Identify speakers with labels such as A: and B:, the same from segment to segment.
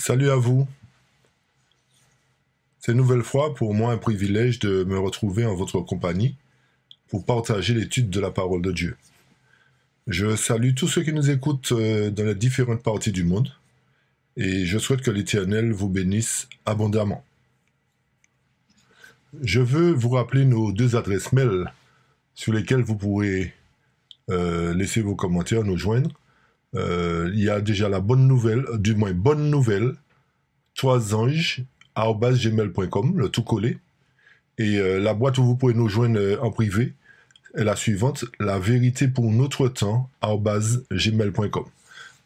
A: Salut à vous. C'est une nouvelle fois pour moi un privilège de me retrouver en votre compagnie pour partager l'étude de la parole de Dieu. Je salue tous ceux qui nous écoutent dans les différentes parties du monde et je souhaite que l'Éternel vous bénisse abondamment. Je veux vous rappeler nos deux adresses mail sur lesquelles vous pourrez laisser vos commentaires, nous joindre. Il y a déjà la bonne nouvelle, du moins bonne nouvelle, 3anges@gmail.com, le tout collé. Et la boîte où vous pouvez nous joindre en privé est la suivante, la vérité pour notre temps@gmail.com.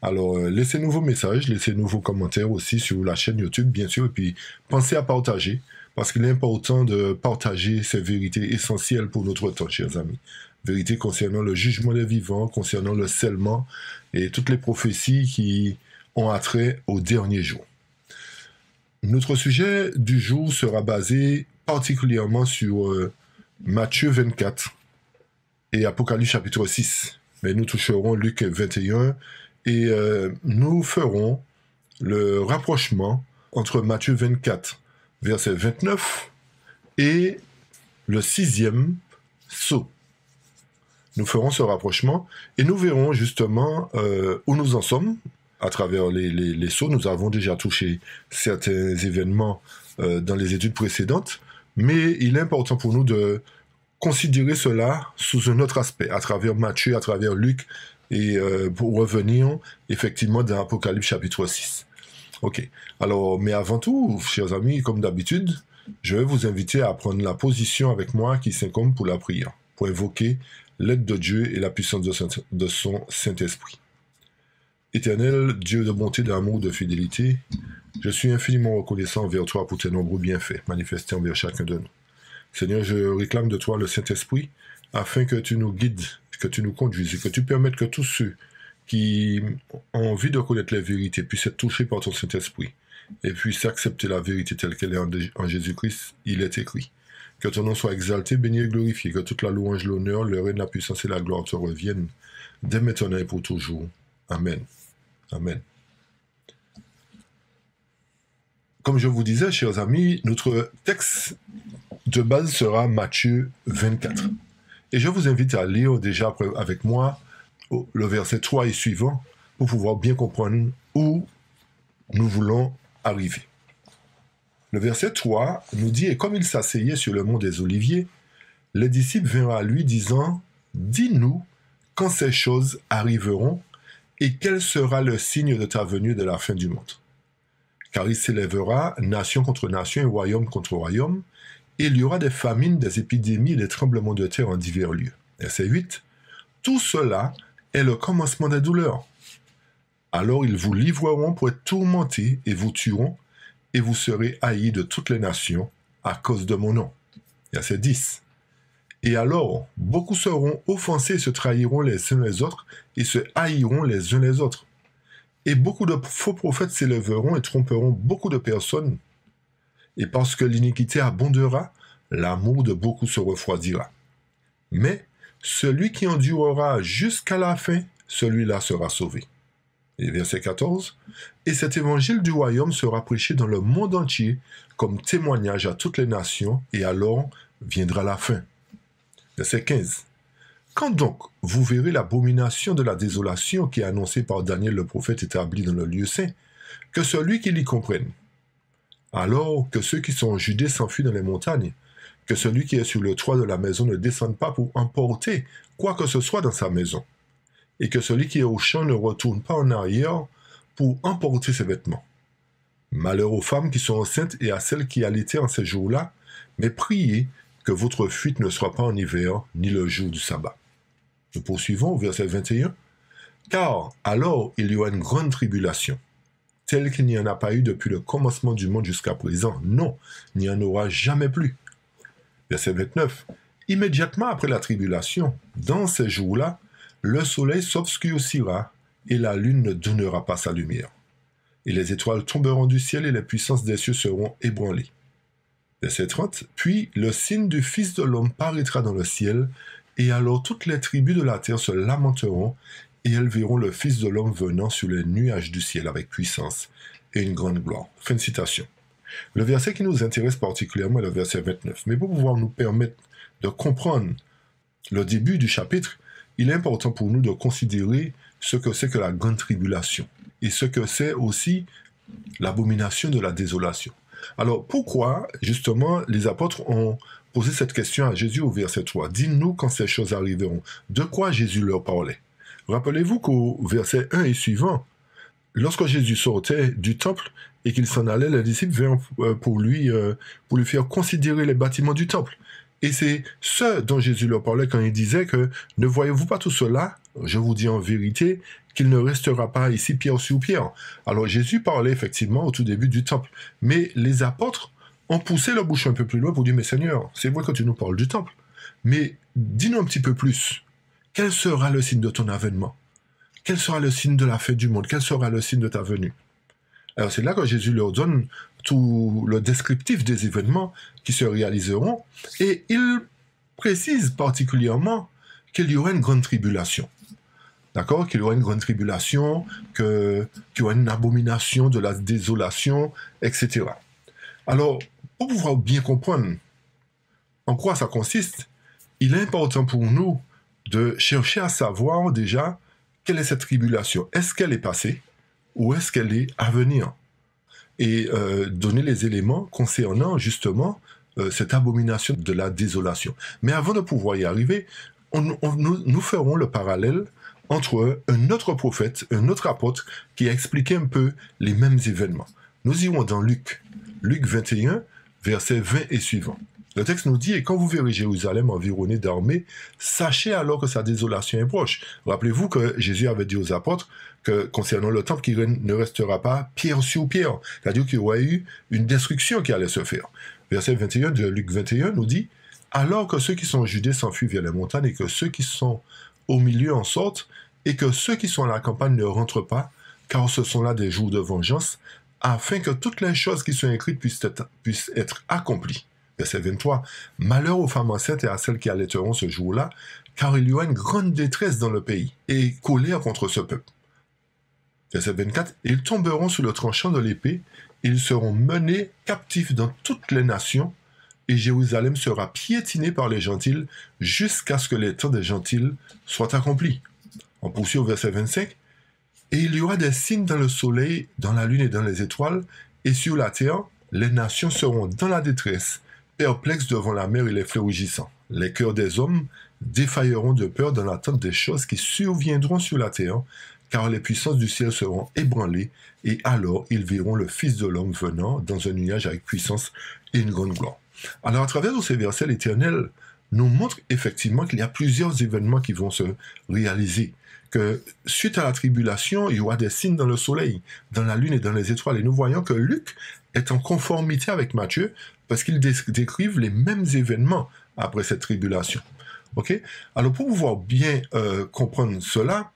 A: Alors, laissez-nous vos messages, laissez-nous vos commentaires aussi sur la chaîne YouTube, bien sûr, et puis pensez à partager, parce qu'il est important de partager ces vérités essentielles pour notre temps, chers amis. Vérités concernant le jugement des vivants, concernant le scellement, et toutes les prophéties qui ont attrait au dernier jour. Notre sujet du jour sera basé particulièrement sur Matthieu 24 et Apocalypse chapitre 6. Mais nous toucherons Luc 21 et nous ferons le rapprochement entre Matthieu 24, verset 29 et le 6e sceau. Nous ferons ce rapprochement et nous verrons justement où nous en sommes à travers les sceaux. Nous avons déjà touché certains événements dans les études précédentes, mais il est important pour nous de considérer cela sous un autre aspect, à travers Matthieu, à travers Luc, et pour revenir effectivement dans Apocalypse chapitre 6. Ok, alors, mais avant tout, chers amis, comme d'habitude, je vais vous inviter à prendre la position avec moi qui s'incombe pour la prière, pour invoquer l'aide de Dieu et la puissance de son Saint-Esprit. Éternel, Dieu de bonté, d'amour, de fidélité, je suis infiniment reconnaissant envers toi pour tes nombreux bienfaits manifestés envers chacun de nous. Seigneur, je réclame de toi le Saint-Esprit afin que tu nous guides, que tu nous conduises et que tu permettes que tous ceux qui ont envie de connaître les vérités puissent être touchés par ton Saint-Esprit et puissent accepter la vérité telle qu'elle est en Jésus-Christ. Il est écrit. Que ton nom soit exalté, béni et glorifié, que toute la louange, l'honneur, le règne, la puissance et la gloire te reviennent dès maintenant et pour toujours. Amen. Amen. Comme je vous disais, chers amis, notre texte de base sera Matthieu 24. Et je vous invite à lire déjà avec moi le verset 3 et suivant pour pouvoir bien comprendre où nous voulons arriver. Le verset 3 nous dit « Et comme il s'asseyait sur le mont des Oliviers, les disciples vinrent à lui disant « Dis-nous quand ces choses arriveront et quel sera le signe de ta venue de la fin du monde. Car il s'élèvera nation contre nation et royaume contre royaume, et il y aura des famines, des épidémies et des tremblements de terre en divers lieux. » Verset 8 « Tout cela est le commencement des douleurs. Alors ils vous livreront pour être tourmentés et vous tueront, et vous serez haïs de toutes les nations à cause de mon nom. » Verset 10. « Et alors, beaucoup seront offensés et se trahiront les uns les autres, et se haïront les uns les autres. Et beaucoup de faux prophètes s'élèveront et tromperont beaucoup de personnes. Et parce que l'iniquité abondera, l'amour de beaucoup se refroidira. Mais celui qui endurera jusqu'à la fin, celui-là sera sauvé. » Et verset 14, « Et cet évangile du royaume sera prêché dans le monde entier comme témoignage à toutes les nations, et alors viendra la fin. » Verset 15, « Quand donc vous verrez l'abomination de la désolation qui est annoncée par Daniel le prophète établi dans le lieu saint, que celui qui l'y comprenne. Alors que ceux qui sont en Judée s'enfuient dans les montagnes, que celui qui est sur le toit de la maison ne descende pas pour emporter quoi que ce soit dans sa maison, et que celui qui est au champ ne retourne pas en arrière pour emporter ses vêtements. Malheur aux femmes qui sont enceintes et à celles qui allaitaient en ces jours-là, mais priez que votre fuite ne soit pas en hiver, ni le jour du sabbat. » Nous poursuivons au verset 21. « Car alors il y aura une grande tribulation, telle qu'il n'y en a pas eu depuis le commencement du monde jusqu'à présent. Non, il n'y en aura jamais plus. » Verset 29. « Immédiatement après la tribulation, dans ces jours-là, le soleil s'obscurcira et la lune ne donnera pas sa lumière. Et les étoiles tomberont du ciel et les puissances des cieux seront ébranlées. » Verset 30. « Puis le signe du Fils de l'homme paraîtra dans le ciel, Et alors toutes les tribus de la terre se lamenteront, et elles verront le Fils de l'homme venant sur les nuages du ciel avec puissance et une grande gloire. » Fin de citation. Le verset qui nous intéresse particulièrement est le verset 29. Mais pour pouvoir nous permettre de comprendre le début du chapitre, il est important pour nous de considérer ce que c'est que la grande tribulation et ce que c'est aussi l'abomination de la désolation. Alors pourquoi, justement, les apôtres ont posé cette question à Jésus au verset 3 ? « Dis-nous quand ces choses arriveront. » De quoi Jésus leur parlait ? Rappelez-vous qu'au verset 1 et suivant, lorsque Jésus sortait du temple et qu'il s'en allait, les disciples vinrent pour lui faire considérer les bâtiments du temple. Et c'est ce dont Jésus leur parlait quand il disait que « Ne voyez-vous pas tout cela ? Je vous dis en vérité qu'il ne restera pas ici pierre sur pierre. » Alors Jésus parlait effectivement au tout début du temple. Mais les apôtres ont poussé leur bouche un peu plus loin pour dire « Mais Seigneur, c'est vrai que tu nous parles du temple. Mais dis-nous un petit peu plus. Quel sera le signe de ton avènement ? Quel sera le signe de la fin du monde ? Quel sera le signe de ta venue ?» Alors c'est là que Jésus leur donne tout le descriptif des événements qui se réaliseront, et il précise particulièrement qu'il y aura une grande tribulation. D'accord ? Qu'il y aura une grande tribulation, qu'il y aura une abomination de la désolation, etc. Alors, pour pouvoir bien comprendre en quoi ça consiste, il est important pour nous de chercher à savoir déjà quelle est cette tribulation. Est-ce qu'elle est passée ou est-ce qu'elle est à venir ? Et donner les éléments concernant justement cette abomination de la désolation. Mais avant de pouvoir y arriver, nous ferons le parallèle entre un autre prophète, un autre apôtre qui a expliqué un peu les mêmes événements. Nous irons dans Luc 21, versets 20 et suivants. Le texte nous dit « Et quand vous verrez Jérusalem environnée d'armées, sachez alors que sa désolation est proche. » Rappelez-vous que Jésus avait dit aux apôtres que concernant le temple, qu'il ne restera pas pierre sur pierre. C'est-à-dire qu'il y aurait eu une destruction qui allait se faire. Verset 21 de Luc 21 nous dit « Alors que ceux qui sont en Judée s'enfuient vers les montagnes et que ceux qui sont au milieu en sortent et que ceux qui sont à la campagne ne rentrent pas, car ce sont là des jours de vengeance, afin que toutes les choses qui sont écrites puissent être accomplies. » Verset 23. « Malheur aux femmes enceintes et à celles qui allaiteront ce jour-là, car il y aura une grande détresse dans le pays, et colère contre ce peuple. » Verset 24. « Ils tomberont sous le tranchant de l'épée, ils seront menés captifs dans toutes les nations, et Jérusalem sera piétinée par les gentils, jusqu'à ce que les temps des gentils soient accomplis. » On poursuit au verset 25. « Et il y aura des signes dans le soleil, dans la lune et dans les étoiles, et sur la terre, les nations seront dans la détresse, perplexes devant la mer et les fleuves rugissants. Les cœurs des hommes défailleront de peur dans l'attente des choses qui surviendront sur la terre, car les puissances du ciel seront ébranlées, et alors ils verront le Fils de l'homme venant dans un nuage avec puissance et une grande gloire. » Alors à travers tous ces versets, l'Éternel nous montre effectivement qu'il y a plusieurs événements qui vont se réaliser, que suite à la tribulation, il y aura des signes dans le soleil, dans la lune et dans les étoiles. Et nous voyons que Luc est en conformité avec Matthieu, parce qu'ils décrivent les mêmes événements après cette tribulation. Okay ? Alors pour pouvoir bien comprendre cela,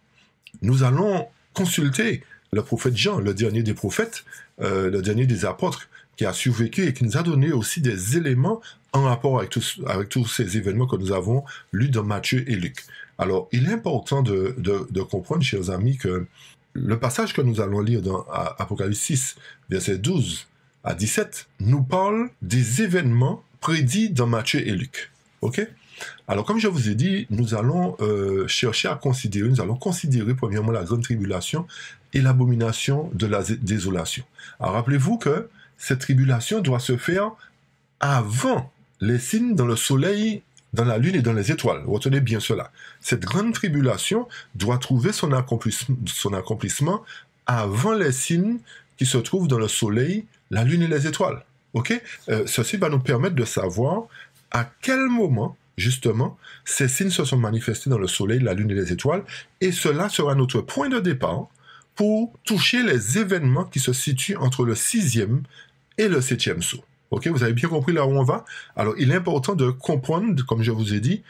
A: nous allons consulter le prophète Jean, le dernier des prophètes, le dernier des apôtres, qui a survécu et qui nous a donné aussi des éléments en rapport avec tous ces événements que nous avons lus dans Matthieu et Luc. Alors, il est important de comprendre, chers amis, que le passage que nous allons lire dans Apocalypse 6, versets 12 à 17, nous parle des événements prédits dans Matthieu et Luc. Ok ? Alors, comme je vous ai dit, nous allons chercher à considérer, premièrement la grande tribulation et l'abomination de la désolation. Alors, rappelez-vous que cette tribulation doit se faire avant les signes dans le soleil, dans la lune et dans les étoiles. Retenez bien cela. Cette grande tribulation doit trouver son accomplissement avant les signes qui se trouvent dans le soleil, la lune et les étoiles. Okay ? Ceci va nous permettre de savoir à quel moment, justement, ces signes se sont manifestés dans le soleil, la lune et les étoiles, et cela sera notre point de départ pour toucher les événements qui se situent entre le 6e et le 7e sceau. Ok, vous avez bien compris là où on va? Alors, il est important de comprendre, comme je vous ai dit,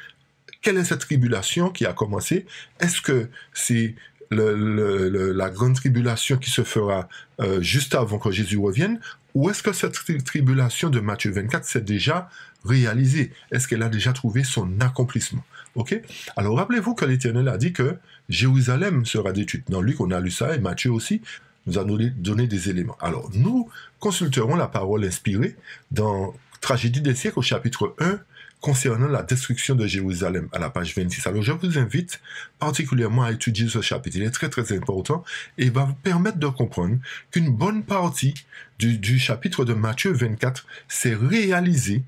A: quelle est cette tribulation qui a commencé. Est-ce que c'est la grande tribulation qui se fera juste avant que Jésus revienne, ou est-ce que cette tribulation de Matthieu 24 s'est déjà réalisée? Est-ce qu'elle a déjà trouvé son accomplissement? Ok? Alors rappelez-vous que l'Éternel a dit que Jérusalem sera détruite. Dans Luc, on a lu ça, et Matthieu aussi nous a donné des éléments. Alors nous consulterons la parole inspirée dans Tragédie des siècles au chapitre 1 concernant la destruction de Jérusalem à la page 26. Alors je vous invite particulièrement à étudier ce chapitre. Il est très très important et va vous permettre de comprendre qu'une bonne partie du chapitre de Matthieu 24 s'est réalisée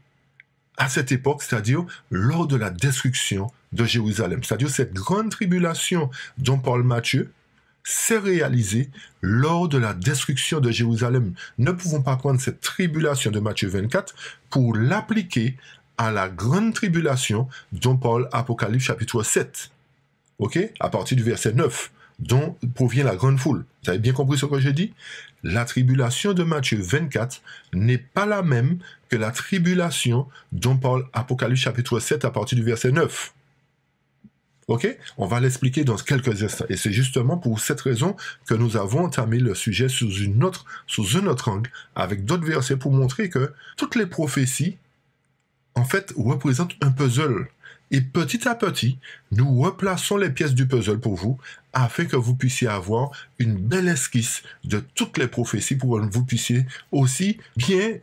A: à cette époque, c'est-à-dire lors de la destruction de Jérusalem. C'est-à-dire cette grande tribulation dont parle Matthieu s'est réalisée lors de la destruction de Jérusalem. Ne pouvons pas prendre cette tribulation de Matthieu 24 pour l'appliquer à la grande tribulation dont parle Apocalypse chapitre 7. Ok? À partir du verset 9, dont provient la grande foule. Vous avez bien compris ce que j'ai dit? La tribulation de Matthieu 24 n'est pas la même que la tribulation dont parle Apocalypse chapitre 7 à partir du verset 9. Ok? On va l'expliquer dans quelques instants. Et c'est justement pour cette raison que nous avons entamé le sujet sous un autre angle, avec d'autres versets pour montrer que toutes les prophéties, en fait, représentent un puzzle. Et petit à petit, nous replaçons les pièces du puzzle pour vous, afin que vous puissiez avoir une belle esquisse de toutes les prophéties, pour que vous puissiez aussi bien,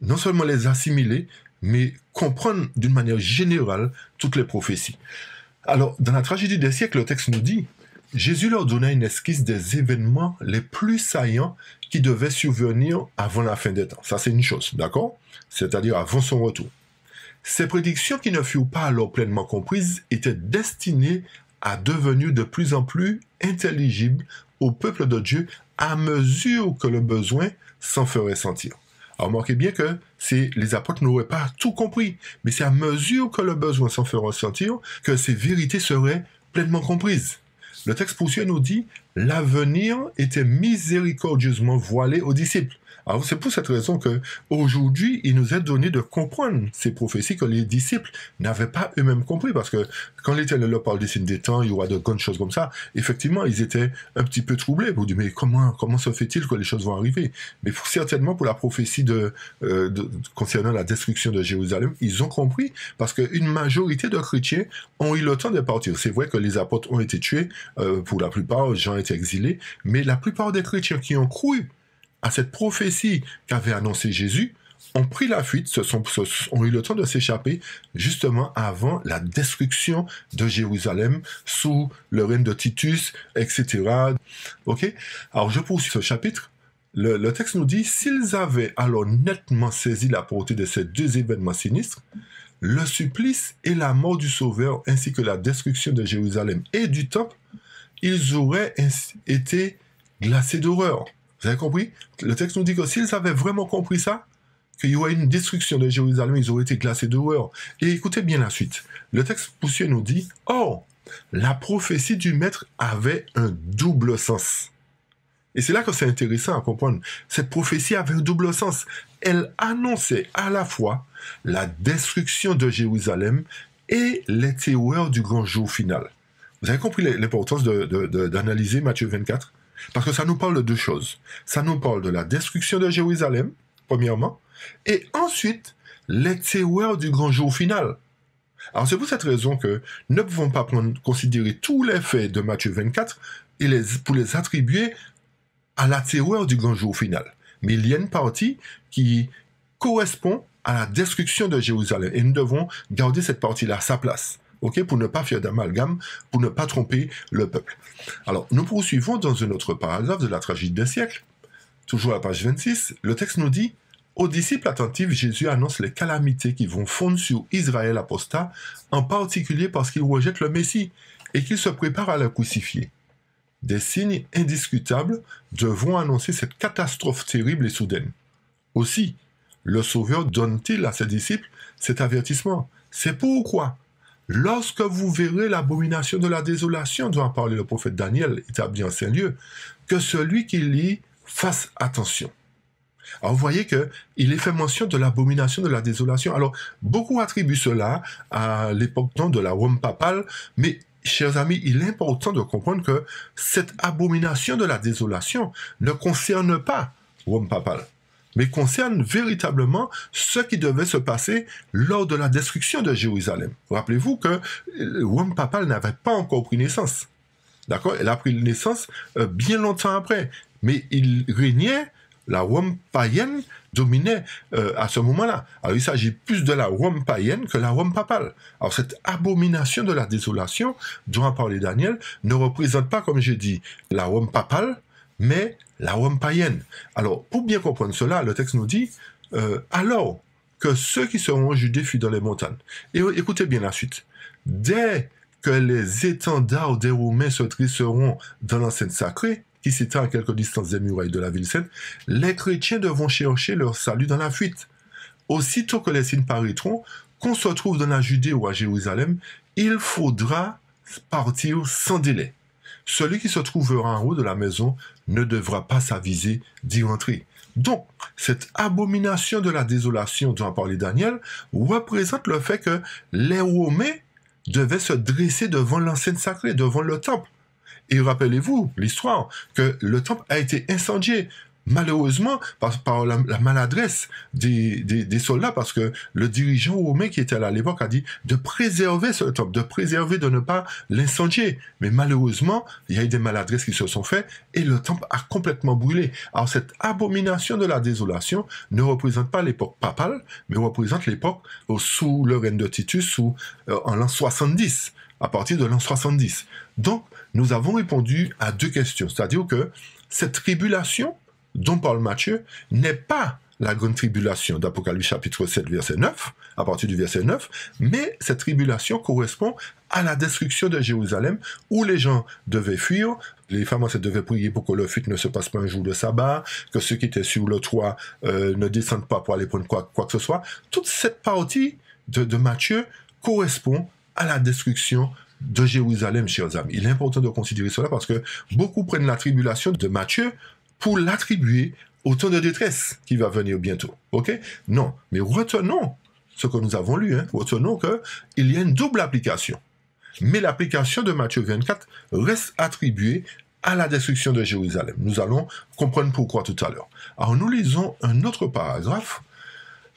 A: non seulement les assimiler, mais comprendre d'une manière générale toutes les prophéties. Alors, dans la tragédie des siècles, le texte nous dit, Jésus leur donna une esquisse des événements les plus saillants qui devaient survenir avant la fin des temps. Ça, c'est une chose, d'accord? C'est-à-dire avant son retour. Ces prédictions qui ne furent pas alors pleinement comprises étaient destinées à devenir de plus en plus intelligibles au peuple de Dieu à mesure que le besoin s'en ferait sentir. Alors, remarquez bien que les apôtres n'auraient pas tout compris, mais c'est à mesure que le besoin s'en ferait sentir que ces vérités seraient pleinement comprises. Le texte poursuit et nous dit « L'avenir était miséricordieusement voilé aux disciples ». Alors, c'est pour cette raison que aujourd'hui, il nous est donné de comprendre ces prophéties que les disciples n'avaient pas eux-mêmes compris, parce que quand l'Éternel leur parle des signes des temps, il y aura de grandes choses comme ça, effectivement, ils étaient un petit peu troublés. Vous dites, mais comment se fait-il que les choses vont arriver? Mais certainement pour la prophétie concernant la destruction de Jérusalem, ils ont compris, parce qu'une majorité de chrétiens ont eu le temps de partir. C'est vrai que les apôtres ont été tués, pour la plupart, Jean a été exilé, mais la plupart des chrétiens qui ont cru à cette prophétie qu'avait annoncé Jésus, ont pris la fuite, ont eu le temps de s'échapper justement avant la destruction de Jérusalem sous le règne de Titus, etc. Ok? Alors je poursuis ce chapitre. Le texte nous dit, s'ils avaient alors nettement saisi la portée de ces deux événements sinistres, le supplice et la mort du Sauveur, ainsi que la destruction de Jérusalem et du temple, ils auraient été glacés d'horreur. Vous avez compris? Le texte nous dit que s'ils avaient vraiment compris ça, qu'il y aurait une destruction de Jérusalem, ils auraient été glacés d'horreur. Et écoutez bien la suite. Le texte poursuit et nous dit, « Or, la prophétie du Maître avait un double sens. » Et c'est là que c'est intéressant à comprendre. Cette prophétie avait un double sens. Elle annonçait à la fois la destruction de Jérusalem et les terreurs du grand jour final. Vous avez compris l'importance d'analyser Matthieu 24? Parce que ça nous parle de deux choses. Ça nous parle de la destruction de Jérusalem, premièrement, et ensuite, les terreurs du grand jour final. Alors c'est pour cette raison que nous ne pouvons pas considérer tous les faits de Matthieu 24 pour les attribuer à la terreur du grand jour final. Mais il y a une partie qui correspond à la destruction de Jérusalem, et nous devons garder cette partie-là à sa place. Okay, pour ne pas faire d'amalgame, pour ne pas tromper le peuple. Alors, nous poursuivons dans un autre paragraphe de la tragédie des siècles, toujours à la page 26, le texte nous dit « Aux disciples attentifs, Jésus annonce les calamités qui vont fondre sur Israël apostat, en particulier parce qu'il rejette le Messie et qu'il se prépare à le crucifier. Des signes indiscutables devront annoncer cette catastrophe terrible et soudaine. Aussi, le Sauveur donne-t-il à ses disciples cet avertissement. C'est pourquoi lorsque vous verrez l'abomination de la désolation, dont a parlé le prophète Daniel, établi en saint lieu, que celui qui lit fasse attention. » Alors vous voyez qu'il est fait mention de l'abomination de la désolation. Alors beaucoup attribuent cela à l'époque de la Rome papale, mais chers amis, il est important de comprendre que cette abomination de la désolation ne concerne pas Rome papale. mais concerne véritablement ce qui devait se passer lors de la destruction de Jérusalem. Rappelez-vous que Rome papale n'avait pas encore pris naissance. D'accord? Elle a pris naissance bien longtemps après. Mais il régnait, la Rome païenne dominait à ce moment-là. Alors il s'agit plus de la Rome païenne que la Rome papale. Alors cette abomination de la désolation dont a parlé Daniel ne représente pas, comme j'ai dit, la Rome papale, mais la Rome païenne. Alors pour bien comprendre cela, le texte nous dit alors que ceux qui seront en Judée fuient dans les montagnes. Et écoutez bien la suite. Dès que les étendards des Romains se dresseront dans l'enceinte sacrée, qui s'étend à quelques distances des murailles de la ville sainte, les chrétiens devront chercher leur salut dans la fuite. Aussitôt que les signes paraîtront, qu'on se trouve dans la Judée ou à Jérusalem, il faudra partir sans délai. Celui qui se trouvera en haut de la maison ne devra pas s'aviser d'y entrer. Donc, cette abomination de la désolation dont a parlé Daniel représente le fait que les Romains devaient se dresser devant l'enceinte sacrée, devant le temple. Et rappelez-vous l'histoire que le temple a été incendié, malheureusement, par la maladresse des soldats, parce que le dirigeant romain qui était là à l'époque a dit de préserver ce temple, de préserver, de ne pas l'incendier. Mais malheureusement, il y a eu des maladresses qui se sont faites et le temple a complètement brûlé. Alors cette abomination de la désolation ne représente pas l'époque papale, mais représente l'époque sous le règne de Titus, en l'an 70, à partir de l'an 70. Donc, nous avons répondu à deux questions, c'est-à-dire que cette tribulation dont parle Matthieu n'est pas la grande tribulation d'Apocalypse chapitre 7, verset 9, à partir du verset 9, mais cette tribulation correspond à la destruction de Jérusalem, où les gens devaient fuir, les femmes enceintes devaient prier pour que leur fuite ne se passe pas un jour de sabbat, que ceux qui étaient sur le toit ne descendent pas pour aller prendre quoi que ce soit. Toute cette partie de Matthieu correspond à la destruction de Jérusalem, chers amis. Il est important de considérer cela parce que beaucoup prennent la tribulation de Matthieu pour l'attribuer au temps de détresse qui va venir bientôt. Ok? Non, mais retenons ce que nous avons lu. Retenons qu'il y a une double application. Mais l'application de Matthieu 24 reste attribuée à la destruction de Jérusalem. Nous allons comprendre pourquoi tout à l'heure. Alors nous lisons un autre paragraphe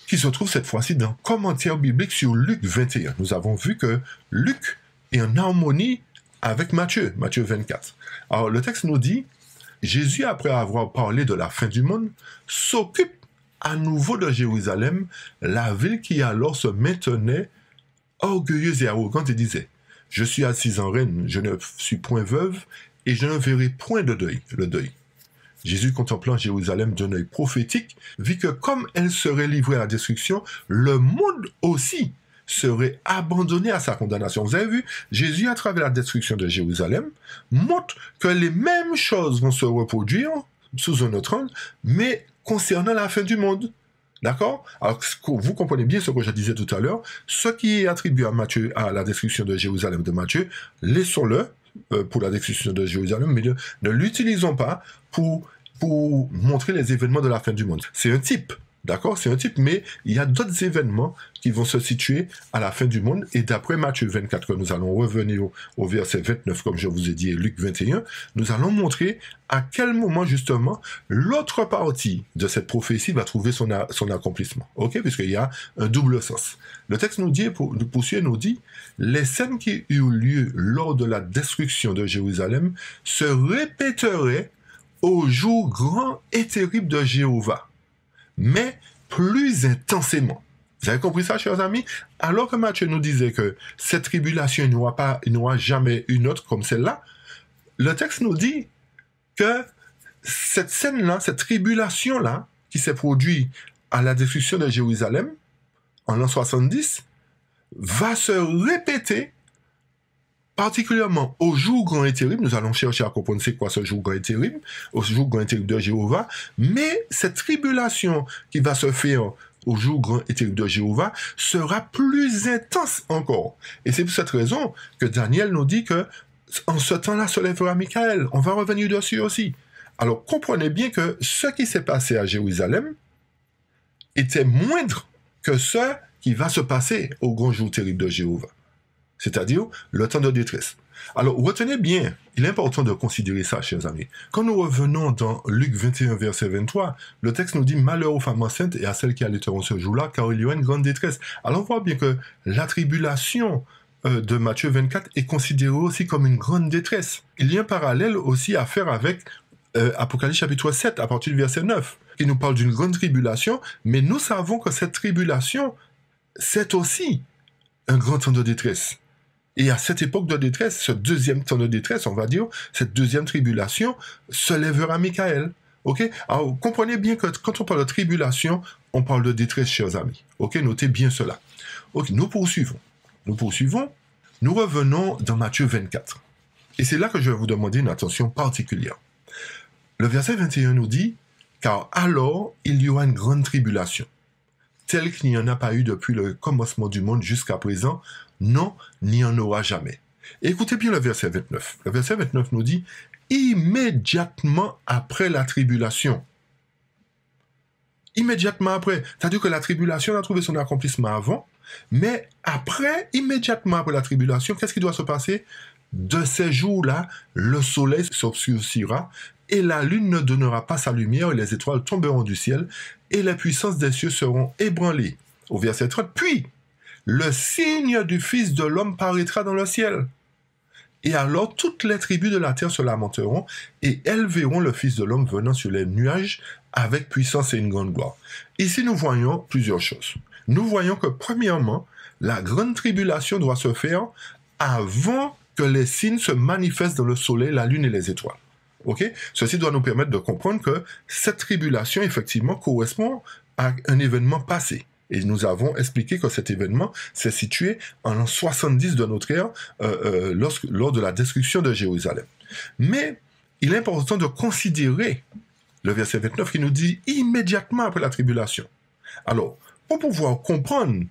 A: qui se trouve cette fois-ci dans Commentaire biblique sur Luc 21. Nous avons vu que Luc est en harmonie avec Matthieu 24. Alors le texte nous dit, Jésus, après avoir parlé de la fin du monde, s'occupe à nouveau de Jérusalem, la ville qui alors se maintenait orgueilleuse et arrogante et disait, « Je suis assise en reine, je ne suis point veuve, et je ne verrai point le deuil. » Jésus, contemplant Jérusalem d'un œil prophétique, vit que comme elle serait livrée à la destruction, le monde aussi serait abandonné à sa condamnation. Vous avez vu, Jésus, à travers la destruction de Jérusalem, montre que les mêmes choses vont se reproduire sous un autre angle, mais concernant la fin du monde. D'accord? Alors, vous comprenez bien ce que je disais tout à l'heure. Ce qui est attribué à la destruction de Jérusalem de Matthieu, laissons-le pour la destruction de Jérusalem, mais ne l'utilisons pas pour montrer les événements de la fin du monde. C'est un type. D'accord? C'est un type, mais il y a d'autres événements qui vont se situer à la fin du monde. Et d'après Matthieu 24, que nous allons revenir au verset 29, comme je vous ai dit, et Luc 21, nous allons montrer à quel moment, justement, l'autre partie de cette prophétie va trouver son accomplissement. OK? Puisqu'il y a un double sens. Le texte nous dit, nous dit, les scènes qui eurent lieu lors de la destruction de Jérusalem se répéteraient au jour grand et terrible de Jéhovah, mais plus intensément. Vous avez compris ça, chers amis? Alors que Matthieu nous disait que cette tribulation, il n'y aura jamais une autre comme celle-là, le texte nous dit que cette scène-là, cette tribulation-là, qui s'est produite à la destruction de Jérusalem, en l'an 70, va se répéter particulièrement au jour grand et terrible. Nous allons chercher à comprendre c'est quoi ce jour grand et terrible, au jour grand et terrible de Jéhovah, mais cette tribulation qui va se faire au jour grand et terrible de Jéhovah sera plus intense encore. Et c'est pour cette raison que Daniel nous dit que en ce temps-là se lèvera Michael. On va revenir dessus aussi. Alors comprenez bien que ce qui s'est passé à Jérusalem était moindre que ce qui va se passer au grand jour terrible de Jéhovah. C'est-à-dire le temps de détresse. Alors, retenez bien, il est important de considérer ça, chers amis. Quand nous revenons dans Luc 21, verset 23, le texte nous dit « Malheur aux femmes enceintes et à celles qui allaiteront ce jour-là, car il y aura une grande détresse. » Alors, on voit bien que la tribulation de Matthieu 24 est considérée aussi comme une grande détresse. Il y a un parallèle aussi à faire avec Apocalypse chapitre 7, à partir du verset 9, qui nous parle d'une grande tribulation, mais nous savons que cette tribulation, c'est aussi un grand temps de détresse. Et à cette époque de détresse, ce deuxième temps de détresse, on va dire, cette deuxième tribulation, se lèvera Michael. Ok? Alors, comprenez bien que quand on parle de tribulation, on parle de détresse, chers amis. Ok? Notez bien cela. Ok, nous poursuivons. Nous revenons dans Matthieu 24. Et c'est là que je vais vous demander une attention particulière. Le verset 21 nous dit « Car alors il y aura une grande tribulation, telle qu'il n'y en a pas eu depuis le commencement du monde jusqu'à présent, non, n'y en aura jamais. » Écoutez bien le verset 29. Le verset 29 nous dit « Immédiatement après la tribulation. » Immédiatement après. C'est-à-dire que la tribulation a trouvé son accomplissement avant, mais après, immédiatement après la tribulation, qu'est-ce qui doit se passer? De ces jours-là, le soleil s'obscurcira, et la lune ne donnera pas sa lumière, et les étoiles tomberont du ciel, et les puissances des cieux seront ébranlées. Au verset 30, puis, le signe du Fils de l'homme paraîtra dans le ciel. Et alors toutes les tribus de la terre se lamenteront, et elles verront le Fils de l'homme venant sur les nuages avec puissance et une grande gloire. Ici, nous voyons plusieurs choses. Nous voyons que, premièrement, la grande tribulation doit se faire avant que les signes se manifestent dans le soleil, la lune et les étoiles. Okay? Ceci doit nous permettre de comprendre que cette tribulation, effectivement, correspond à un événement passé. Et nous avons expliqué que cet événement s'est situé en l'an 70 de notre ère, lors de la destruction de Jérusalem. Mais il est important de considérer le verset 29 qui nous dit immédiatement après la tribulation. Alors, pour pouvoir comprendre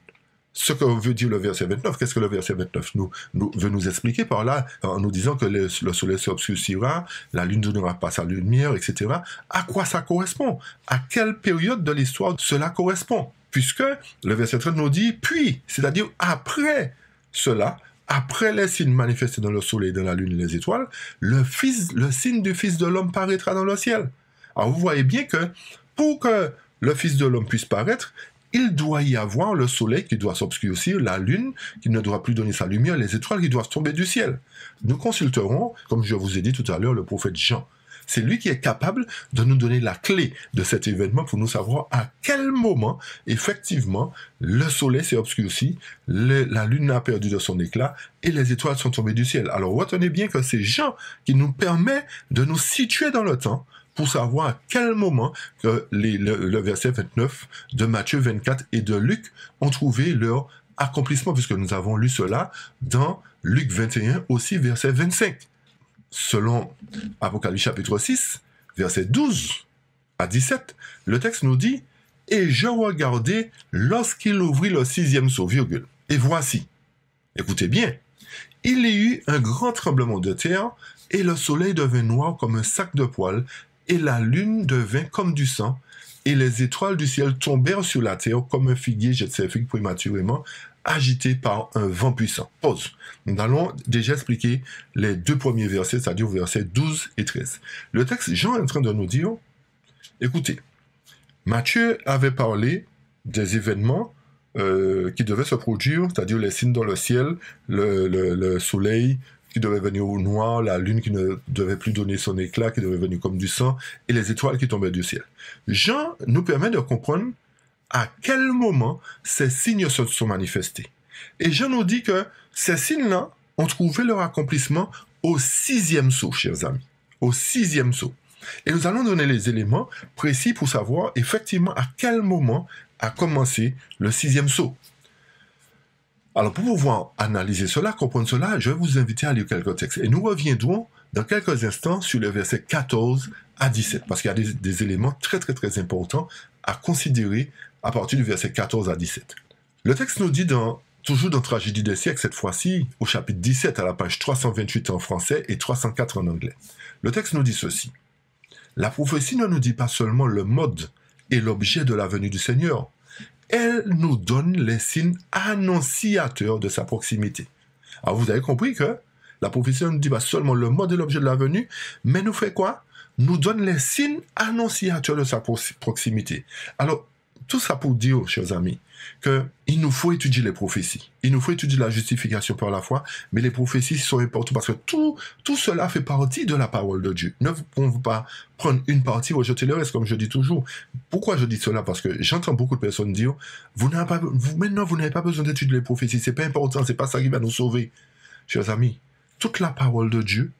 A: ce que veut dire le verset 29, qu'est-ce que le verset 29 veut nous expliquer par là, en nous disant que le soleil s'obscurcira, la lune ne donnera pas sa lumière, etc. À quoi ça correspond? À quelle période de l'histoire cela correspond? Puisque le verset 30 nous dit « puis », c'est-à-dire après cela, après les signes manifestés dans le soleil, dans la lune et les étoiles, le signe du Fils de l'homme paraîtra dans le ciel. Alors vous voyez bien que pour que le Fils de l'homme puisse paraître, il doit y avoir le soleil qui doit s'obscurcir, la lune qui ne doit plus donner sa lumière, les étoiles qui doivent tomber du ciel. Nous consulterons, comme je vous ai dit tout à l'heure, le prophète Jean. C'est lui qui est capable de nous donner la clé de cet événement pour nous savoir à quel moment, effectivement, le soleil s'est obscurci, la lune a perdu de son éclat et les étoiles sont tombées du ciel. Alors retenez bien que c'est Jean qui nous permet de nous situer dans le temps pour savoir à quel moment que le verset 29 de Matthieu 24 et de Luc ont trouvé leur accomplissement, puisque nous avons lu cela dans Luc 21, aussi verset 25. Selon Apocalypse chapitre 6, verset 12 à 17, le texte nous dit « Et je regardai lorsqu'il ouvrit le 6e sceau, virgule. Et voici, écoutez bien, il y eut un grand tremblement de terre, et le soleil devint noir comme un sac de poils, et la lune devint comme du sang, et les étoiles du ciel tombèrent sur la terre comme un figuier jette ses figues prématurément, agité par un vent puissant. Pause. Nous allons déjà expliquer les deux premiers versets, c'est-à-dire versets 12 et 13. Le texte, Jean est en train de nous dire, écoutez, Matthieu avait parlé des événements qui devaient se produire, c'est-à-dire les signes dans le ciel, le soleil qui devait venir au noir, la lune qui ne devait plus donner son éclat, qui devait venir comme du sang, et les étoiles qui tombaient du ciel. Jean nous permet de comprendre à quel moment ces signes se sont manifestés. Et Jean nous dit que ces signes-là ont trouvé leur accomplissement au 6e sceau, chers amis. Au 6e sceau. Et nous allons donner les éléments précis pour savoir effectivement à quel moment a commencé le 6e sceau. Alors, pour pouvoir analyser cela, comprendre cela, je vais vous inviter à lire quelques textes. Et nous reviendrons dans quelques instants sur les versets 14 à 17, parce qu'il y a des éléments très, très, très importants à considérer à partir du verset 14 à 17. Le texte nous dit, toujours dans Tragédie des siècles, cette fois-ci, au chapitre 17, à la page 328 en français et 304 en anglais. Le texte nous dit ceci. La prophétie ne nous dit pas seulement le mode et l'objet de la venue du Seigneur, elle nous donne les signes annonciateurs de sa proximité. Alors vous avez compris que La prophétie ne nous dit pas seulement le mode et l'objet de la venue, mais nous fait quoi? Nous donne les signes annonciateurs de sa proximité. Alors, tout ça pour dire, chers amis, qu'il nous faut étudier les prophéties. Il nous faut étudier la justification par la foi, mais les prophéties sont importantes parce que tout cela fait partie de la parole de Dieu. Ne pouvons pas prendre une partie, rejeter le reste, comme je dis toujours. Pourquoi je dis cela? Parce que j'entends beaucoup de personnes dire, maintenant, vous n'avez pas besoin d'étudier les prophéties, c'est pas important, c'est pas ça qui va nous sauver. Chers amis, toute la parole de Dieu,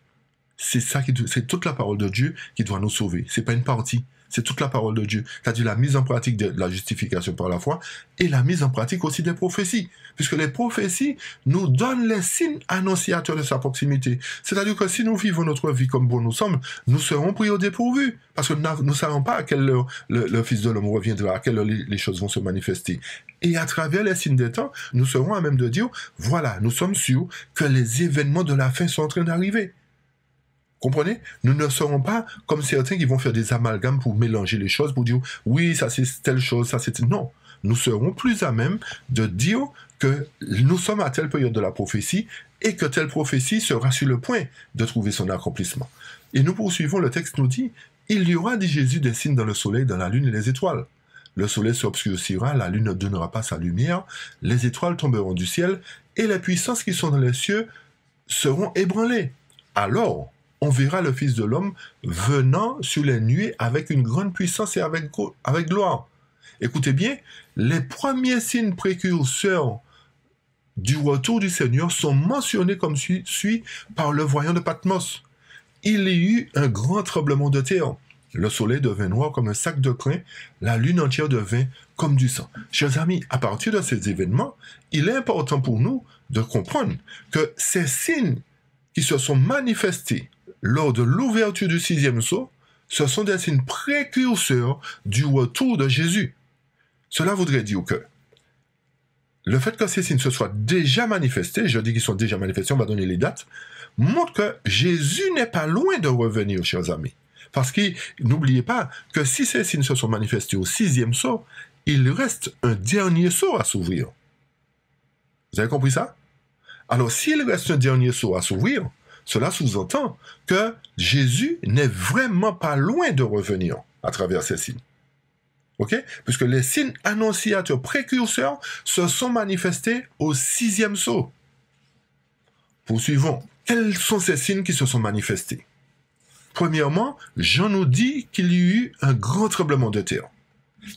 A: c'est toute la parole de Dieu qui doit nous sauver. C'est pas une partie. C'est toute la parole de Dieu. C'est-à-dire la mise en pratique de la justification par la foi et la mise en pratique aussi des prophéties. Puisque les prophéties nous donnent les signes annonciateurs de sa proximité. C'est-à-dire que si nous vivons notre vie comme bon nous sommes, nous serons pris au dépourvu. Parce que nous ne savons pas à quelle heure le Fils de l'homme reviendra, à quelle heure les choses vont se manifester. Et à travers les signes des temps, nous serons à même de dire, voilà, nous sommes sûrs que les événements de la fin sont en train d'arriver. Comprenez? Nous ne serons pas comme certains qui vont faire des amalgames pour mélanger les choses, pour dire oui, ça c'est telle chose, ça c'est... Non, nous serons plus à même de dire que nous sommes à telle période de la prophétie et que telle prophétie sera sur le point de trouver son accomplissement. Et nous poursuivons, le texte nous dit, il y aura, dit Jésus, des signes dans le soleil, dans la lune et les étoiles. Le soleil s'obscurcira, la lune ne donnera pas sa lumière, les étoiles tomberont du ciel et les puissances qui sont dans les cieux seront ébranlées. Alors, on verra le Fils de l'homme venant sur les nuées avec une grande puissance et avec gloire. Écoutez bien, les premiers signes précurseurs du retour du Seigneur sont mentionnés comme suit par le voyant de Patmos. Il y eut un grand tremblement de terre. Le soleil devint noir comme un sac de crin, la lune entière devint comme du sang. Chers amis, à partir de ces événements, il est important pour nous de comprendre que ces signes qui se sont manifestés lors de l'ouverture du 6e sceau, ce sont des signes précurseurs du retour de Jésus. Cela voudrait dire que le fait que ces signes se soient déjà manifestés, je dis qu'ils sont déjà manifestés, on va donner les dates, montre que Jésus n'est pas loin de revenir, chers amis. Parce que n'oubliez pas que si ces signes se sont manifestés au 6e sceau, il reste un dernier sceau à s'ouvrir. Vous avez compris ça? Alors, s'il reste un dernier sceau à s'ouvrir, cela sous-entend que Jésus n'est vraiment pas loin de revenir à travers ces signes. OK? Puisque les signes annonciateurs précurseurs se sont manifestés au 6e sceau. Poursuivons. Quels sont ces signes qui se sont manifestés? Premièrement, Jean nous dit qu'il y a eu un grand tremblement de terre.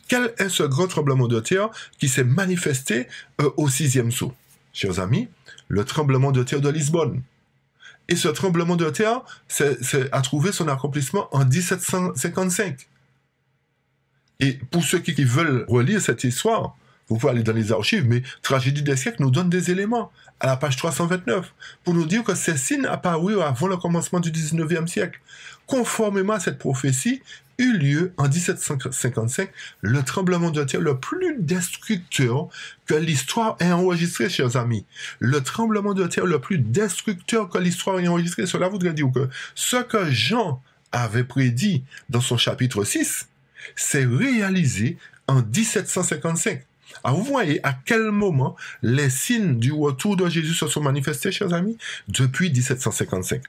A: Quel est ce grand tremblement de terre qui s'est manifesté au 6e sceau? Chers amis, le tremblement de terre de Lisbonne. Et ce tremblement de terre a trouvé son accomplissement en 1755. Et pour ceux qui veulent relire cette histoire, vous pouvez aller dans les archives, mais Tragédie des siècles nous donne des éléments à la page 329 pour nous dire que ces signes apparurent avant le commencement du 19e siècle. Conformément à cette prophétie, eut lieu en 1755 le tremblement de terre le plus destructeur que l'histoire ait enregistré, chers amis. Le tremblement de terre le plus destructeur que l'histoire ait enregistré. Cela voudrait dire que ce que Jean avait prédit dans son chapitre 6 s'est réalisé en 1755. Alors vous voyez à quel moment les signes du retour de Jésus se sont manifestés, chers amis, depuis 1755.